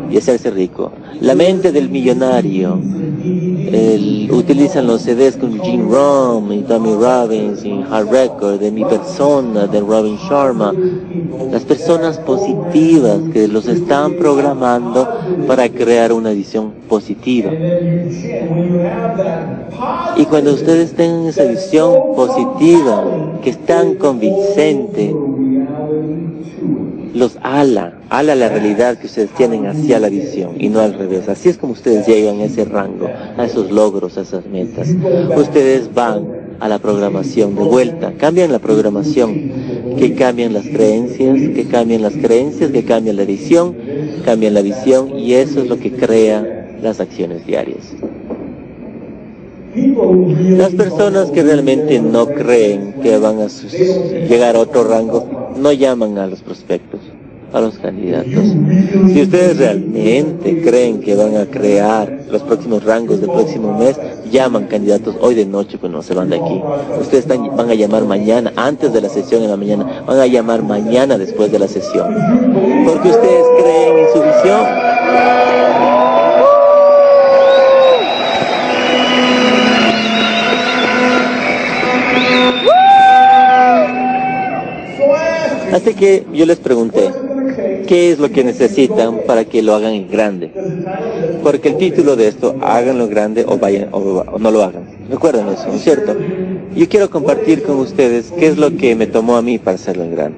y hacerse rico. La mente del millonario. Utilizan los CDs con Jim Rohn y Tommy Robbins y Hard Record, de Mi Persona, de Robin Sharma. Las personas positivas que los están programando para crear una visión positiva. Y cuando ustedes tengan esa visión positiva, que es tan convincente, los ala la realidad que ustedes tienen hacia la visión y no al revés. Así es como ustedes llegan a ese rango, a esos logros, a esas metas. Ustedes van a la programación de vuelta, cambian la programación, que cambian las creencias, que cambian la visión, y eso es lo que crea las acciones diarias. Las personas que realmente no creen que van a llegar a otro rango, no llaman a los prospectos, a los candidatos. Si ustedes realmente creen que van a crear los próximos rangos del próximo mes, llaman candidatos hoy de noche, pues no se van de aquí. Ustedes van a llamar mañana, antes de la sesión en la mañana, van a llamar mañana después de la sesión, porque ustedes creen en su visión. Así que yo les pregunté, ¿qué es lo que necesitan para que lo hagan en grande? Porque el título de esto, háganlo grande o no lo hagan. Recuerden eso, ¿no es cierto? Yo quiero compartir con ustedes qué es lo que me tomó a mí para hacerlo en grande.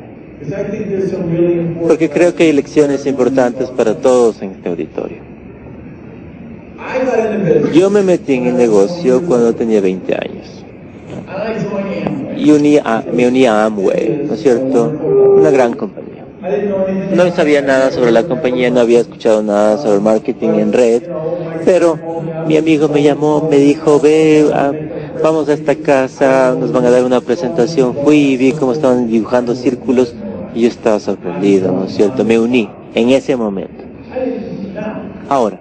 Porque creo que hay lecciones importantes para todos en este auditorio. Yo me metí en el negocio cuando tenía 20 años. Y me uní a Amway, ¿no es cierto? Una gran compañía. No sabía nada sobre la compañía, no había escuchado nada sobre el marketing en red, pero mi amigo me llamó, me dijo, vamos a esta casa, nos van a dar una presentación. Fui y vi cómo estaban dibujando círculos y yo estaba sorprendido, ¿no es cierto? Me uní en ese momento. Ahora,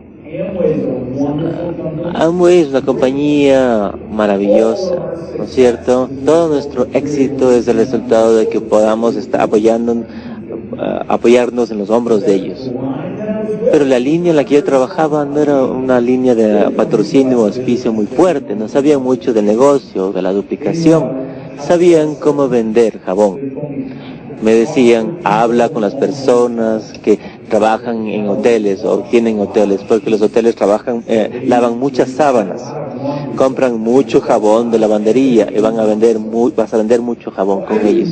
Amway es una compañía maravillosa, ¿no es cierto? Todo nuestro éxito es el resultado de que podamos estar apoyarnos en los hombros de ellos. Pero la línea en la que yo trabajaba no era una línea de patrocinio o auspicio muy fuerte, no sabían mucho del negocio, de la duplicación, sabían cómo vender jabón. Me decían, habla con las personas que trabajan en hoteles o tienen hoteles, porque los hoteles lavan muchas sábanas, compran mucho jabón de lavandería y vas a vender mucho jabón con ellos.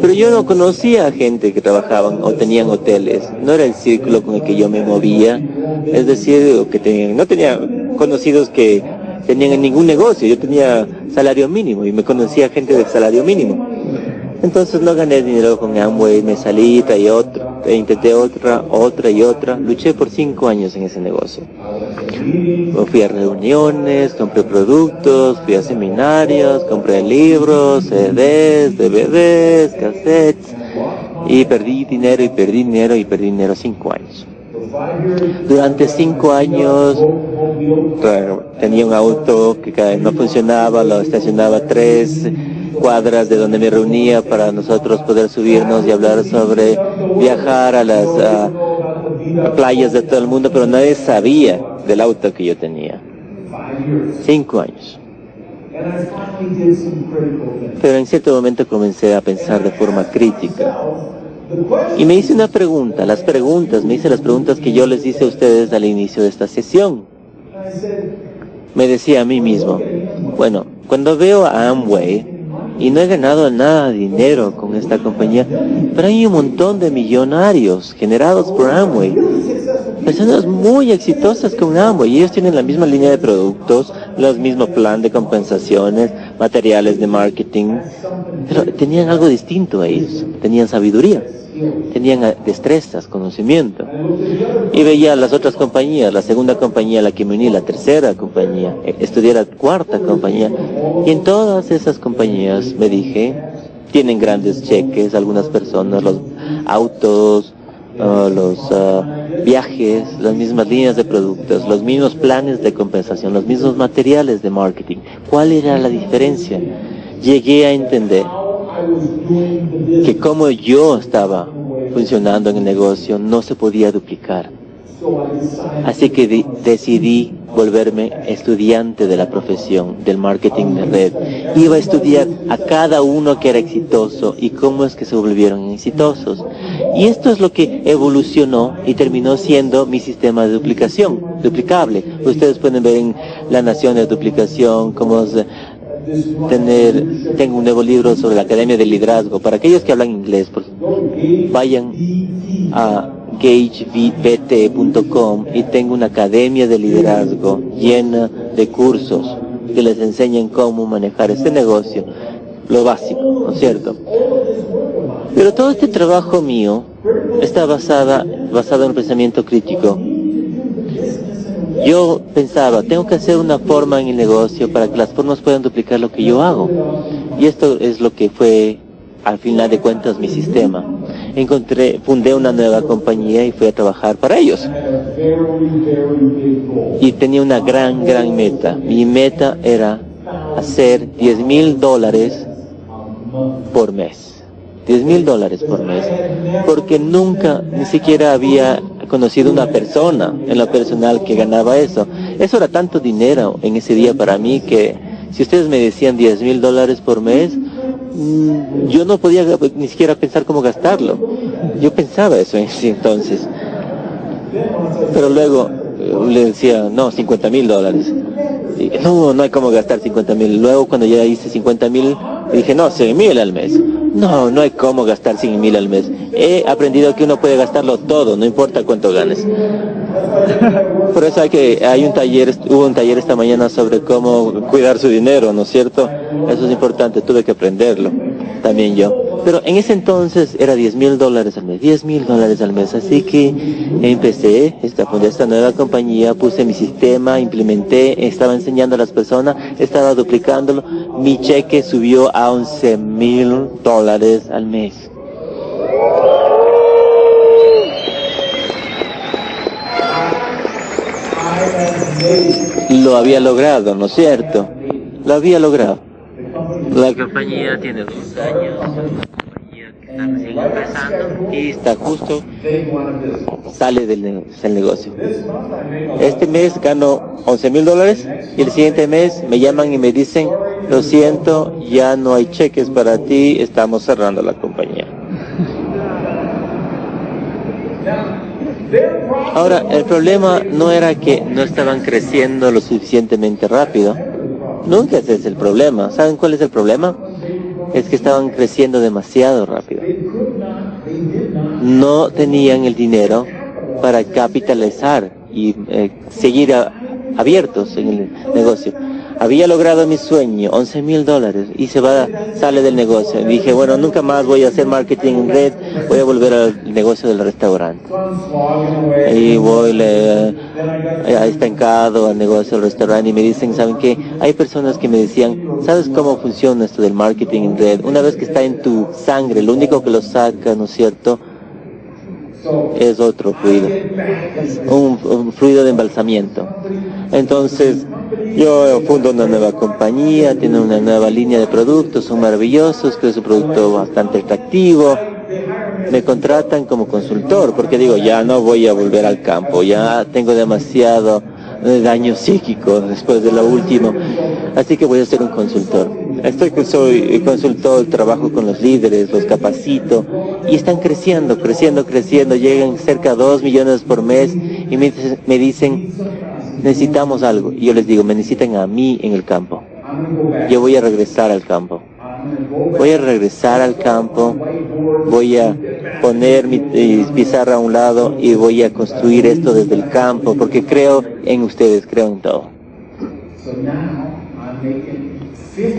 Pero yo no conocía a gente que trabajaban o tenían hoteles, no era el círculo con el que yo me movía, es decir, no tenía conocidos que tenían ningún negocio, yo tenía salario mínimo y me conocía gente de salario mínimo. Entonces no gané dinero con Amway, me salí, traí otra, intenté otra y otra. Luché por 5 años en ese negocio. Fui a reuniones, compré productos, fui a seminarios, compré libros, CDs, DVDs, cassettes, y perdí dinero, 5 años. Durante 5 años tenía un auto que no funcionaba, lo estacionaba a 3 cuadras de donde me reunía para nosotros poder subirnos y hablar sobre viajar a las playas de todo el mundo, pero nadie sabía del auto que yo tenía. 5 años. Pero en cierto momento comencé a pensar de forma crítica. Y me hice una pregunta, me hice las preguntas que yo les hice a ustedes al inicio de esta sesión. Me decía a mí mismo, bueno, cuando veo a Amway, y no he ganado nada de dinero con esta compañía, pero hay un montón de millonarios generados por Amway, personas muy exitosas con Amway, y ellos tienen la misma línea de productos, el mismo plan de compensaciones, materiales de marketing, pero tenían algo distinto a ellos, tenían sabiduría, tenían destrezas, conocimiento. Y veía las otras compañías, la segunda compañía a la que me uní, la tercera compañía, estudié la cuarta compañía, y en todas esas compañías me dije, tienen grandes cheques, algunas personas, los autos, los viajes, las mismas líneas de productos, los mismos planes de compensación, los mismos materiales de marketing. ¿Cuál era la diferencia? Llegué a entender que como yo estaba funcionando en el negocio no se podía duplicar. Así que decidí volverme estudiante de la profesión del marketing de red. Iba a estudiar a cada uno que era exitoso y cómo es que se volvieron exitosos. Y esto es lo que evolucionó y terminó siendo mi sistema de duplicación, duplicable. Ustedes pueden ver en La Nación de Duplicación cómo tengo un nuevo libro sobre la Academia de Liderazgo. Para aquellos que hablan inglés, pues, vayan a gagevpt.com y tengo una academia de liderazgo llena de cursos que les enseñan cómo manejar este negocio, lo básico, ¿no es cierto? Pero todo este trabajo mío está basado en un pensamiento crítico. Yo pensaba, tengo que hacer una forma en el negocio para que las formas puedan duplicar lo que yo hago. Y esto es lo que fue, al final de cuentas, mi sistema. Fundé una nueva compañía y fui a trabajar para ellos. Y tenía una gran meta. Mi meta era hacer $10,000 por mes. $10,000 por mes. Porque nunca, ni siquiera había conocido una persona en lo personal que ganaba eso. Eso era tanto dinero en ese día para mí que si ustedes me decían $10,000 por mes, yo no podía ni siquiera pensar cómo gastarlo. Yo pensaba eso en ese entonces. Pero luego le decía, no, $50,000. No hay cómo gastar 50,000. Luego cuando ya hice 50,000, dije, no, 100,000 al mes. No hay cómo gastar 100,000 al mes. He aprendido que uno puede gastarlo todo, no importa cuánto ganes. Por eso hubo un taller esta mañana sobre cómo cuidar su dinero, ¿no es cierto? Eso es importante, tuve que aprenderlo, también yo. Pero en ese entonces era $10,000 al mes, $10,000 al mes. Así que empecé, fundé esta nueva compañía, puse mi sistema, implementé, estaba enseñando a las personas, estaba duplicándolo. Mi cheque subió a $11,000 al mes. Lo había logrado, ¿no es cierto? Lo había logrado. La compañía tiene 2 años, es una compañía que está recién empezando y está justo, sale del negocio. Este mes gano $11,000 y el siguiente mes me llaman y me dicen, lo siento, ya no hay cheques para ti, estamos cerrando la compañía. Ahora, el problema no era que no estaban creciendo lo suficientemente rápido. Nunca ese es el problema. ¿Saben cuál es el problema? Es que estaban creciendo demasiado rápido. No tenían el dinero para capitalizar y seguir abiertos en el negocio. Había logrado mi sueño, $11,000, y sale del negocio. Y dije, bueno, nunca más voy a hacer marketing en red, voy a volver al negocio del restaurante. Y voy estancado al negocio del restaurante y me dicen, ¿saben qué? Hay personas que me decían, ¿sabes cómo funciona esto del marketing en red? Una vez que está en tu sangre, lo único que lo saca, ¿no es cierto?, es otro fluido, un fluido de embalsamiento. Entonces yo fundo una nueva compañía, tiene una nueva línea de productos, son maravillosos, creo que es un producto bastante atractivo. Me contratan como consultor porque digo, ya no voy a volver al campo, ya tengo demasiado daño psíquico después de lo último, así que voy a ser un consultor. Soy consultor, trabajo con los líderes, los capacito y están creciendo, llegan cerca de 2 millones por mes y me dicen, necesitamos algo. Y yo les digo, me necesitan a mí en el campo. Yo voy a regresar al campo. Voy a poner mi pizarra a un lado y voy a construir esto desde el campo porque creo en ustedes, creo en todo.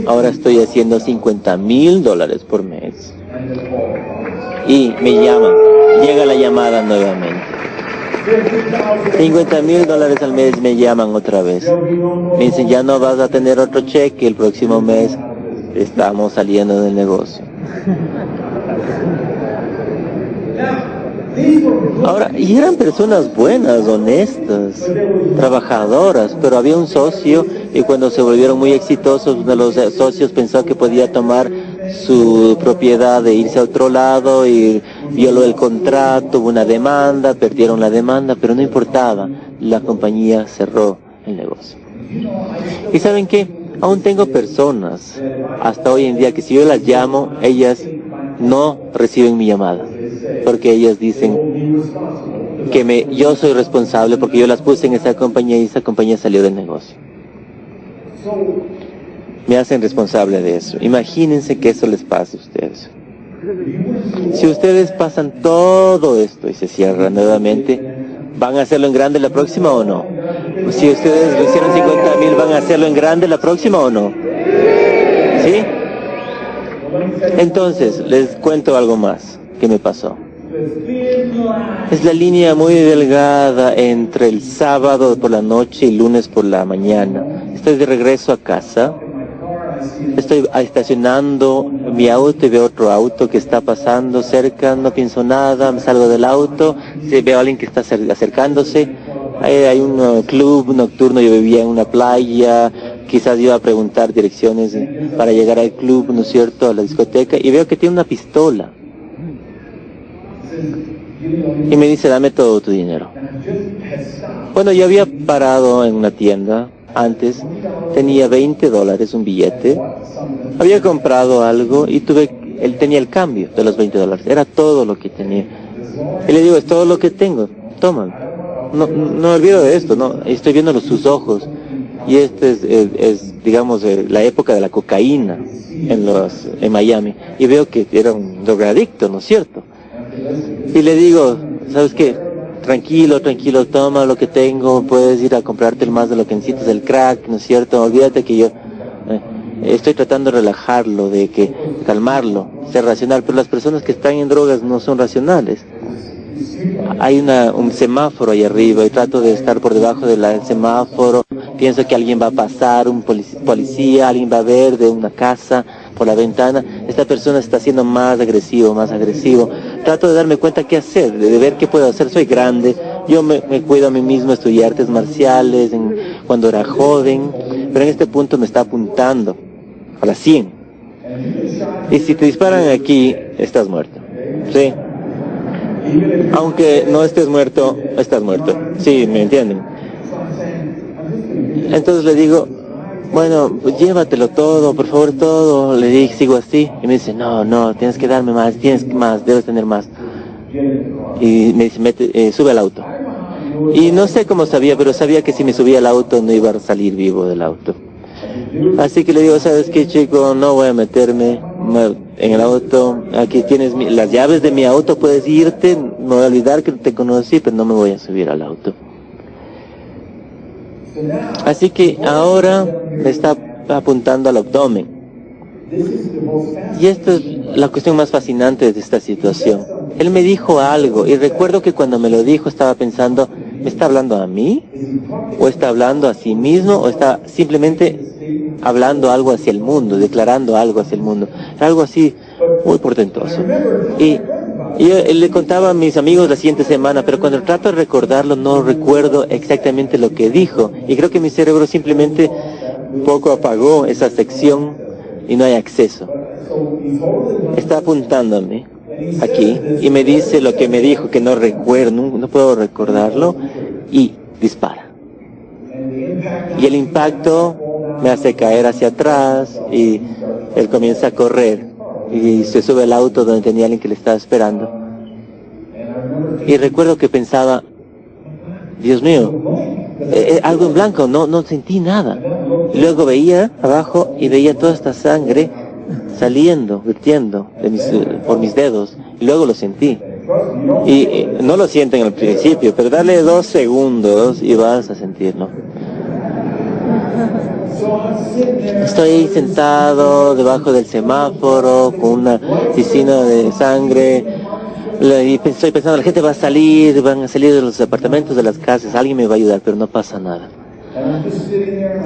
Ahora estoy haciendo $50,000 por mes. Y me llaman, llega la llamada nuevamente. $50,000 al mes, me llaman otra vez. Me dicen, ya no vas a tener otro cheque el próximo mes. Estamos saliendo del negocio. Ahora, y eran personas buenas, honestas, trabajadoras, pero había un socio y cuando se volvieron muy exitosos, uno de los socios pensó que podía tomar su propiedad e irse a otro lado y violó el contrato, hubo una demanda, perdieron la demanda, pero no importaba, la compañía cerró el negocio. ¿Y saben qué? Aún tengo personas hasta hoy en día que si yo las llamo, ellas no reciben mi llamada, porque ellas dicen que yo soy responsable porque yo las puse en esa compañía y esa compañía salió del negocio. Me hacen responsable de eso. Imagínense que eso les pase a ustedes. Si ustedes pasan todo esto y se cierra nuevamente, ¿van a hacerlo en grande la próxima o no? Si ustedes lo hicieron 50,000, ¿van a hacerlo en grande la próxima o no? ¿Sí? Entonces, les cuento algo más que me pasó. Es la línea muy delgada entre el sábado por la noche y lunes por la mañana. Estoy de regreso a casa. Estoy estacionando mi auto y veo otro auto que está pasando cerca, no pienso nada, me salgo del auto, veo a alguien que está acercándose. Hay un club nocturno, yo vivía en una playa, quizás iba a preguntar direcciones para llegar al club, ¿no es cierto?, a la discoteca, y veo que tiene una pistola. Y me dice, dame todo tu dinero. Bueno, yo había parado en una tienda antes, tenía $20, un billete, había comprado algo y él tenía el cambio de los $20, era todo lo que tenía. Y le digo, es todo lo que tengo, toma. No me olvido de esto, no, estoy viendo sus ojos. Y es digamos, la época de la cocaína en Miami. Y veo que era un drogadicto, ¿no es cierto? Y le digo, ¿sabes qué? Tranquilo, toma lo que tengo, puedes ir a comprarte más de lo que necesitas, el crack, ¿no es cierto? Olvídate que yo estoy tratando de relajarlo, de calmarlo, ser racional, pero las personas que están en drogas no son racionales. Hay un semáforo ahí arriba y trato de estar por debajo del semáforo, pienso que alguien va a pasar, un policía, alguien va a ver de una casa por la ventana, esta persona está siendo más agresivo, trato de darme cuenta qué hacer, de ver qué puedo hacer, soy grande, yo me cuido a mí mismo, estudié artes marciales cuando era joven, pero en este punto me está apuntando a las 100, y si te disparan aquí, estás muerto, ¿sí? Aunque no estés muerto, estás muerto. Sí, ¿me entienden? Entonces le digo, bueno, pues llévatelo todo, por favor, todo. Le dije, sigo así. Y me dice, no, tienes que darme más, debes tener más. Y me dice, sube al auto. Y no sé cómo sabía, pero sabía que si me subía al auto no iba a salir vivo del auto. Así que le digo, ¿sabes qué, chico? No voy a meterme en el auto. Aquí tienes las llaves de mi auto, puedes irte. No voy a olvidar que te conocí, pero no me voy a subir al auto. Así que ahora me está apuntando al abdomen. Y esta es la cuestión más fascinante de esta situación. Él me dijo algo y recuerdo que cuando me lo dijo estaba pensando, ¿me está hablando a mí? ¿O está hablando a sí mismo? ¿O está simplemente hablando algo hacia el mundo, declarando algo hacia el mundo? Era algo así muy portentoso. Y yo le contaba a mis amigos la siguiente semana, pero cuando trato de recordarlo no recuerdo exactamente lo que dijo. Y creo que mi cerebro simplemente poco apagó esa sección y no hay acceso. Está apuntándome aquí y me dice lo que me dijo, que no recuerdo, no puedo recordarlo, y dispara. Y el impacto me hace caer hacia atrás y él comienza a correr y se sube al auto donde tenía alguien que le estaba esperando. Y recuerdo que pensaba, Dios mío, algo en blanco, no sentí nada. Y luego veía abajo y veía toda esta sangre saliendo, vertiendo por mis dedos, y luego lo sentí. Y no lo sienten al principio, pero dale 2 segundos y vas a sentirlo. Estoy sentado debajo del semáforo con una piscina de sangre y estoy pensando, la gente va a salir, van a salir de los apartamentos, de las casas, alguien me va a ayudar, pero no pasa nada.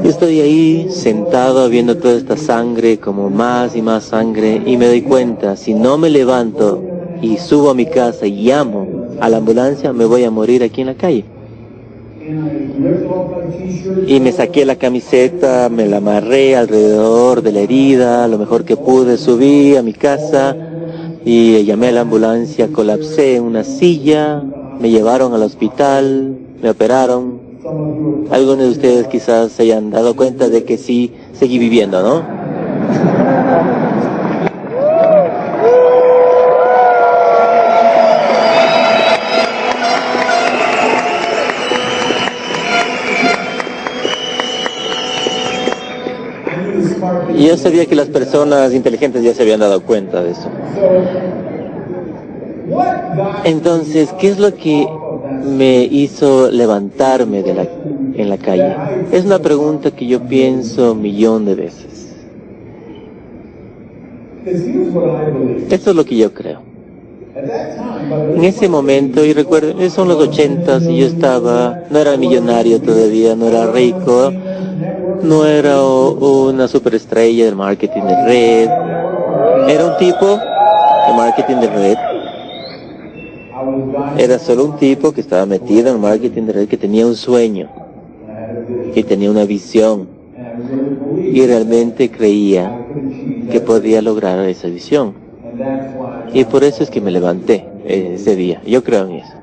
Yo estoy ahí sentado viendo toda esta sangre, como más y más sangre, y me doy cuenta, si no me levanto y subo a mi casa y llamo a la ambulancia, me voy a morir aquí en la calle. Y me saqué la camiseta, me la amarré alrededor de la herida, lo mejor que pude, subí a mi casa y llamé a la ambulancia, colapsé en una silla, me llevaron al hospital, me operaron. Algunos de ustedes quizás se hayan dado cuenta de que sí, seguí viviendo, ¿no? Y yo sabía que las personas inteligentes ya se habían dado cuenta de eso. Entonces, ¿qué es lo que me hizo levantarme en la calle? Es una pregunta que yo pienso 1.000.000 de veces. Esto es lo que yo creo. En ese momento, y recuerden, son los 80s y yo no era millonario todavía, no era rico, no era una superestrella del marketing de red, era un tipo de marketing de red. Era solo un tipo que estaba metido en el marketing de red, que tenía un sueño, que tenía una visión y realmente creía que podía lograr esa visión. Y por eso es que me levanté ese día. Yo creo en eso.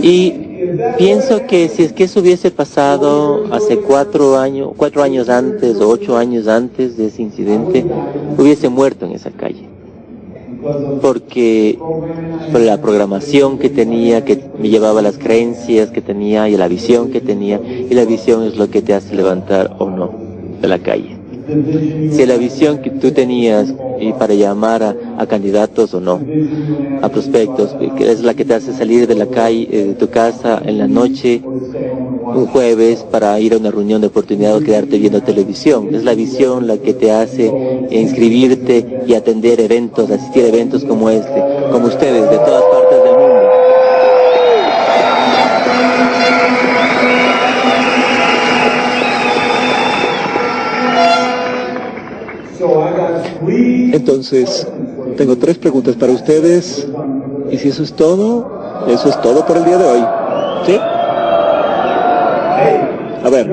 Y pienso que si es que eso hubiese pasado hace 4 años antes o 8 años antes de ese incidente, hubiese muerto en esa calle. Porque por la programación que tenía, que me llevaba a las creencias que tenía y la visión que tenía, y la visión es lo que te hace levantar o no de la calle. Si la visión que tú tenías y para llamar a candidatos o no, a prospectos, que es la que te hace salir de la calle, de tu casa en la noche, un jueves para ir a una reunión de oportunidad o quedarte viendo televisión. Es la visión la que te hace inscribirte y atender eventos, asistir a eventos como este, como ustedes, de todas partes del mundo. Entonces, tengo 3 preguntas para ustedes, y si eso es todo por el día de hoy. ¿Sí? A ver,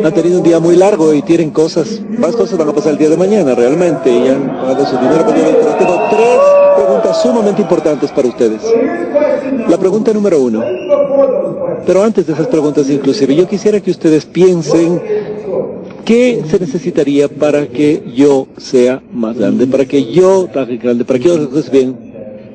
han tenido un día muy largo y tienen más cosas van a pasar el día de mañana realmente, y han pagado su dinero. Pero tengo 3 preguntas sumamente importantes para ustedes. La pregunta número 1. Pero antes de esas preguntas inclusive, yo quisiera que ustedes piensen ¿qué se necesitaría para que yo sea más grande? Para que yo trabaje grande, para que yo las cosas bien.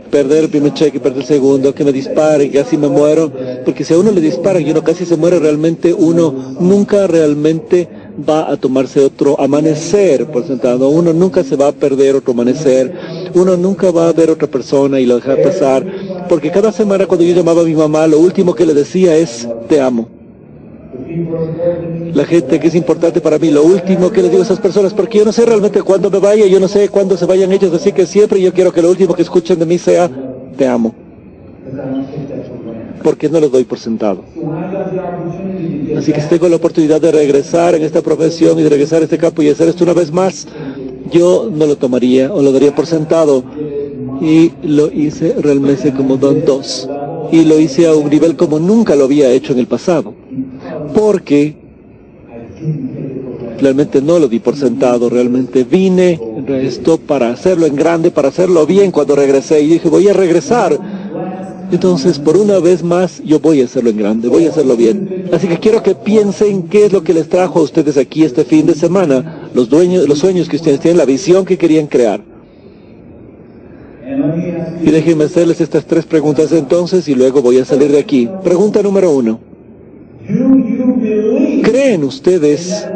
Perder el primer cheque, perder el segundo, que me disparen, que así me muero. Porque si a uno le disparan y uno casi se muere, realmente uno nunca realmente va a tomarse otro amanecer por sentado. Uno nunca se va a perder otro amanecer. Uno nunca va a ver otra persona y lo dejar pasar. Porque cada semana cuando yo llamaba a mi mamá, lo último que le decía es, te amo. La gente que es importante para mí, lo último que les digo a esas personas, porque yo no sé realmente cuándo me vaya, yo no sé cuándo se vayan ellos, así que siempre yo quiero que lo último que escuchen de mí sea, te amo. Porque no lo doy por sentado. Así que si tengo la oportunidad de regresar en esta profesión y de regresar a este campo y hacer esto una vez más, yo no lo tomaría o lo daría por sentado. Y lo hice realmente como Don 2. Y lo hice a un nivel como nunca lo había hecho en el pasado. Porque realmente no lo di por sentado, realmente vine esto para hacerlo en grande, para hacerlo bien cuando regresé. Y dije, voy a regresar. Entonces, por una vez más, yo voy a hacerlo en grande, voy a hacerlo bien. Así que quiero que piensen qué es lo que les trajo a ustedes aquí este fin de semana, los sueños que ustedes tienen, la visión que querían crear. Y déjenme hacerles estas 3 preguntas entonces y luego voy a salir de aquí. Pregunta número 1. ¿Creen ustedes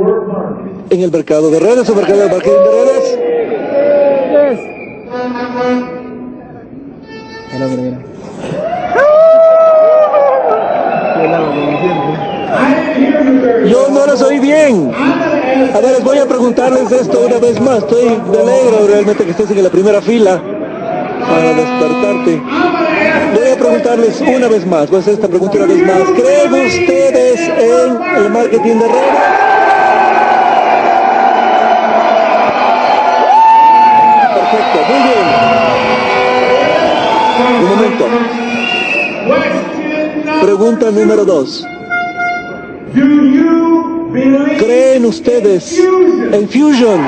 en el mercado de redes o mercado de marketing de redes? Yo no los oí bien. A ver, les voy a preguntarles esto una vez más. Estoy de alegre realmente que estés en la primera fila para despertarte. Voy a preguntarles una vez más. Voy a hacer esta pregunta una vez más. ¿Creen ustedes en el marketing de redes? Perfecto, muy bien. Un momento. Pregunta número 2. ¿Creen ustedes en Fusion?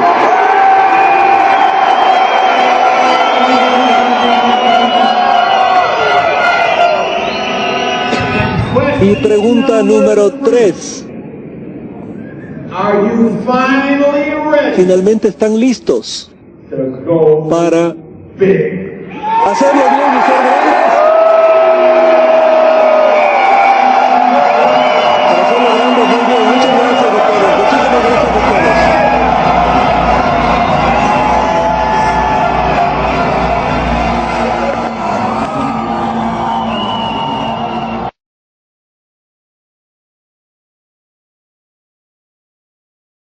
Y pregunta número 3. ¿Finalmente están listos para hacerlo bien y ser grandes?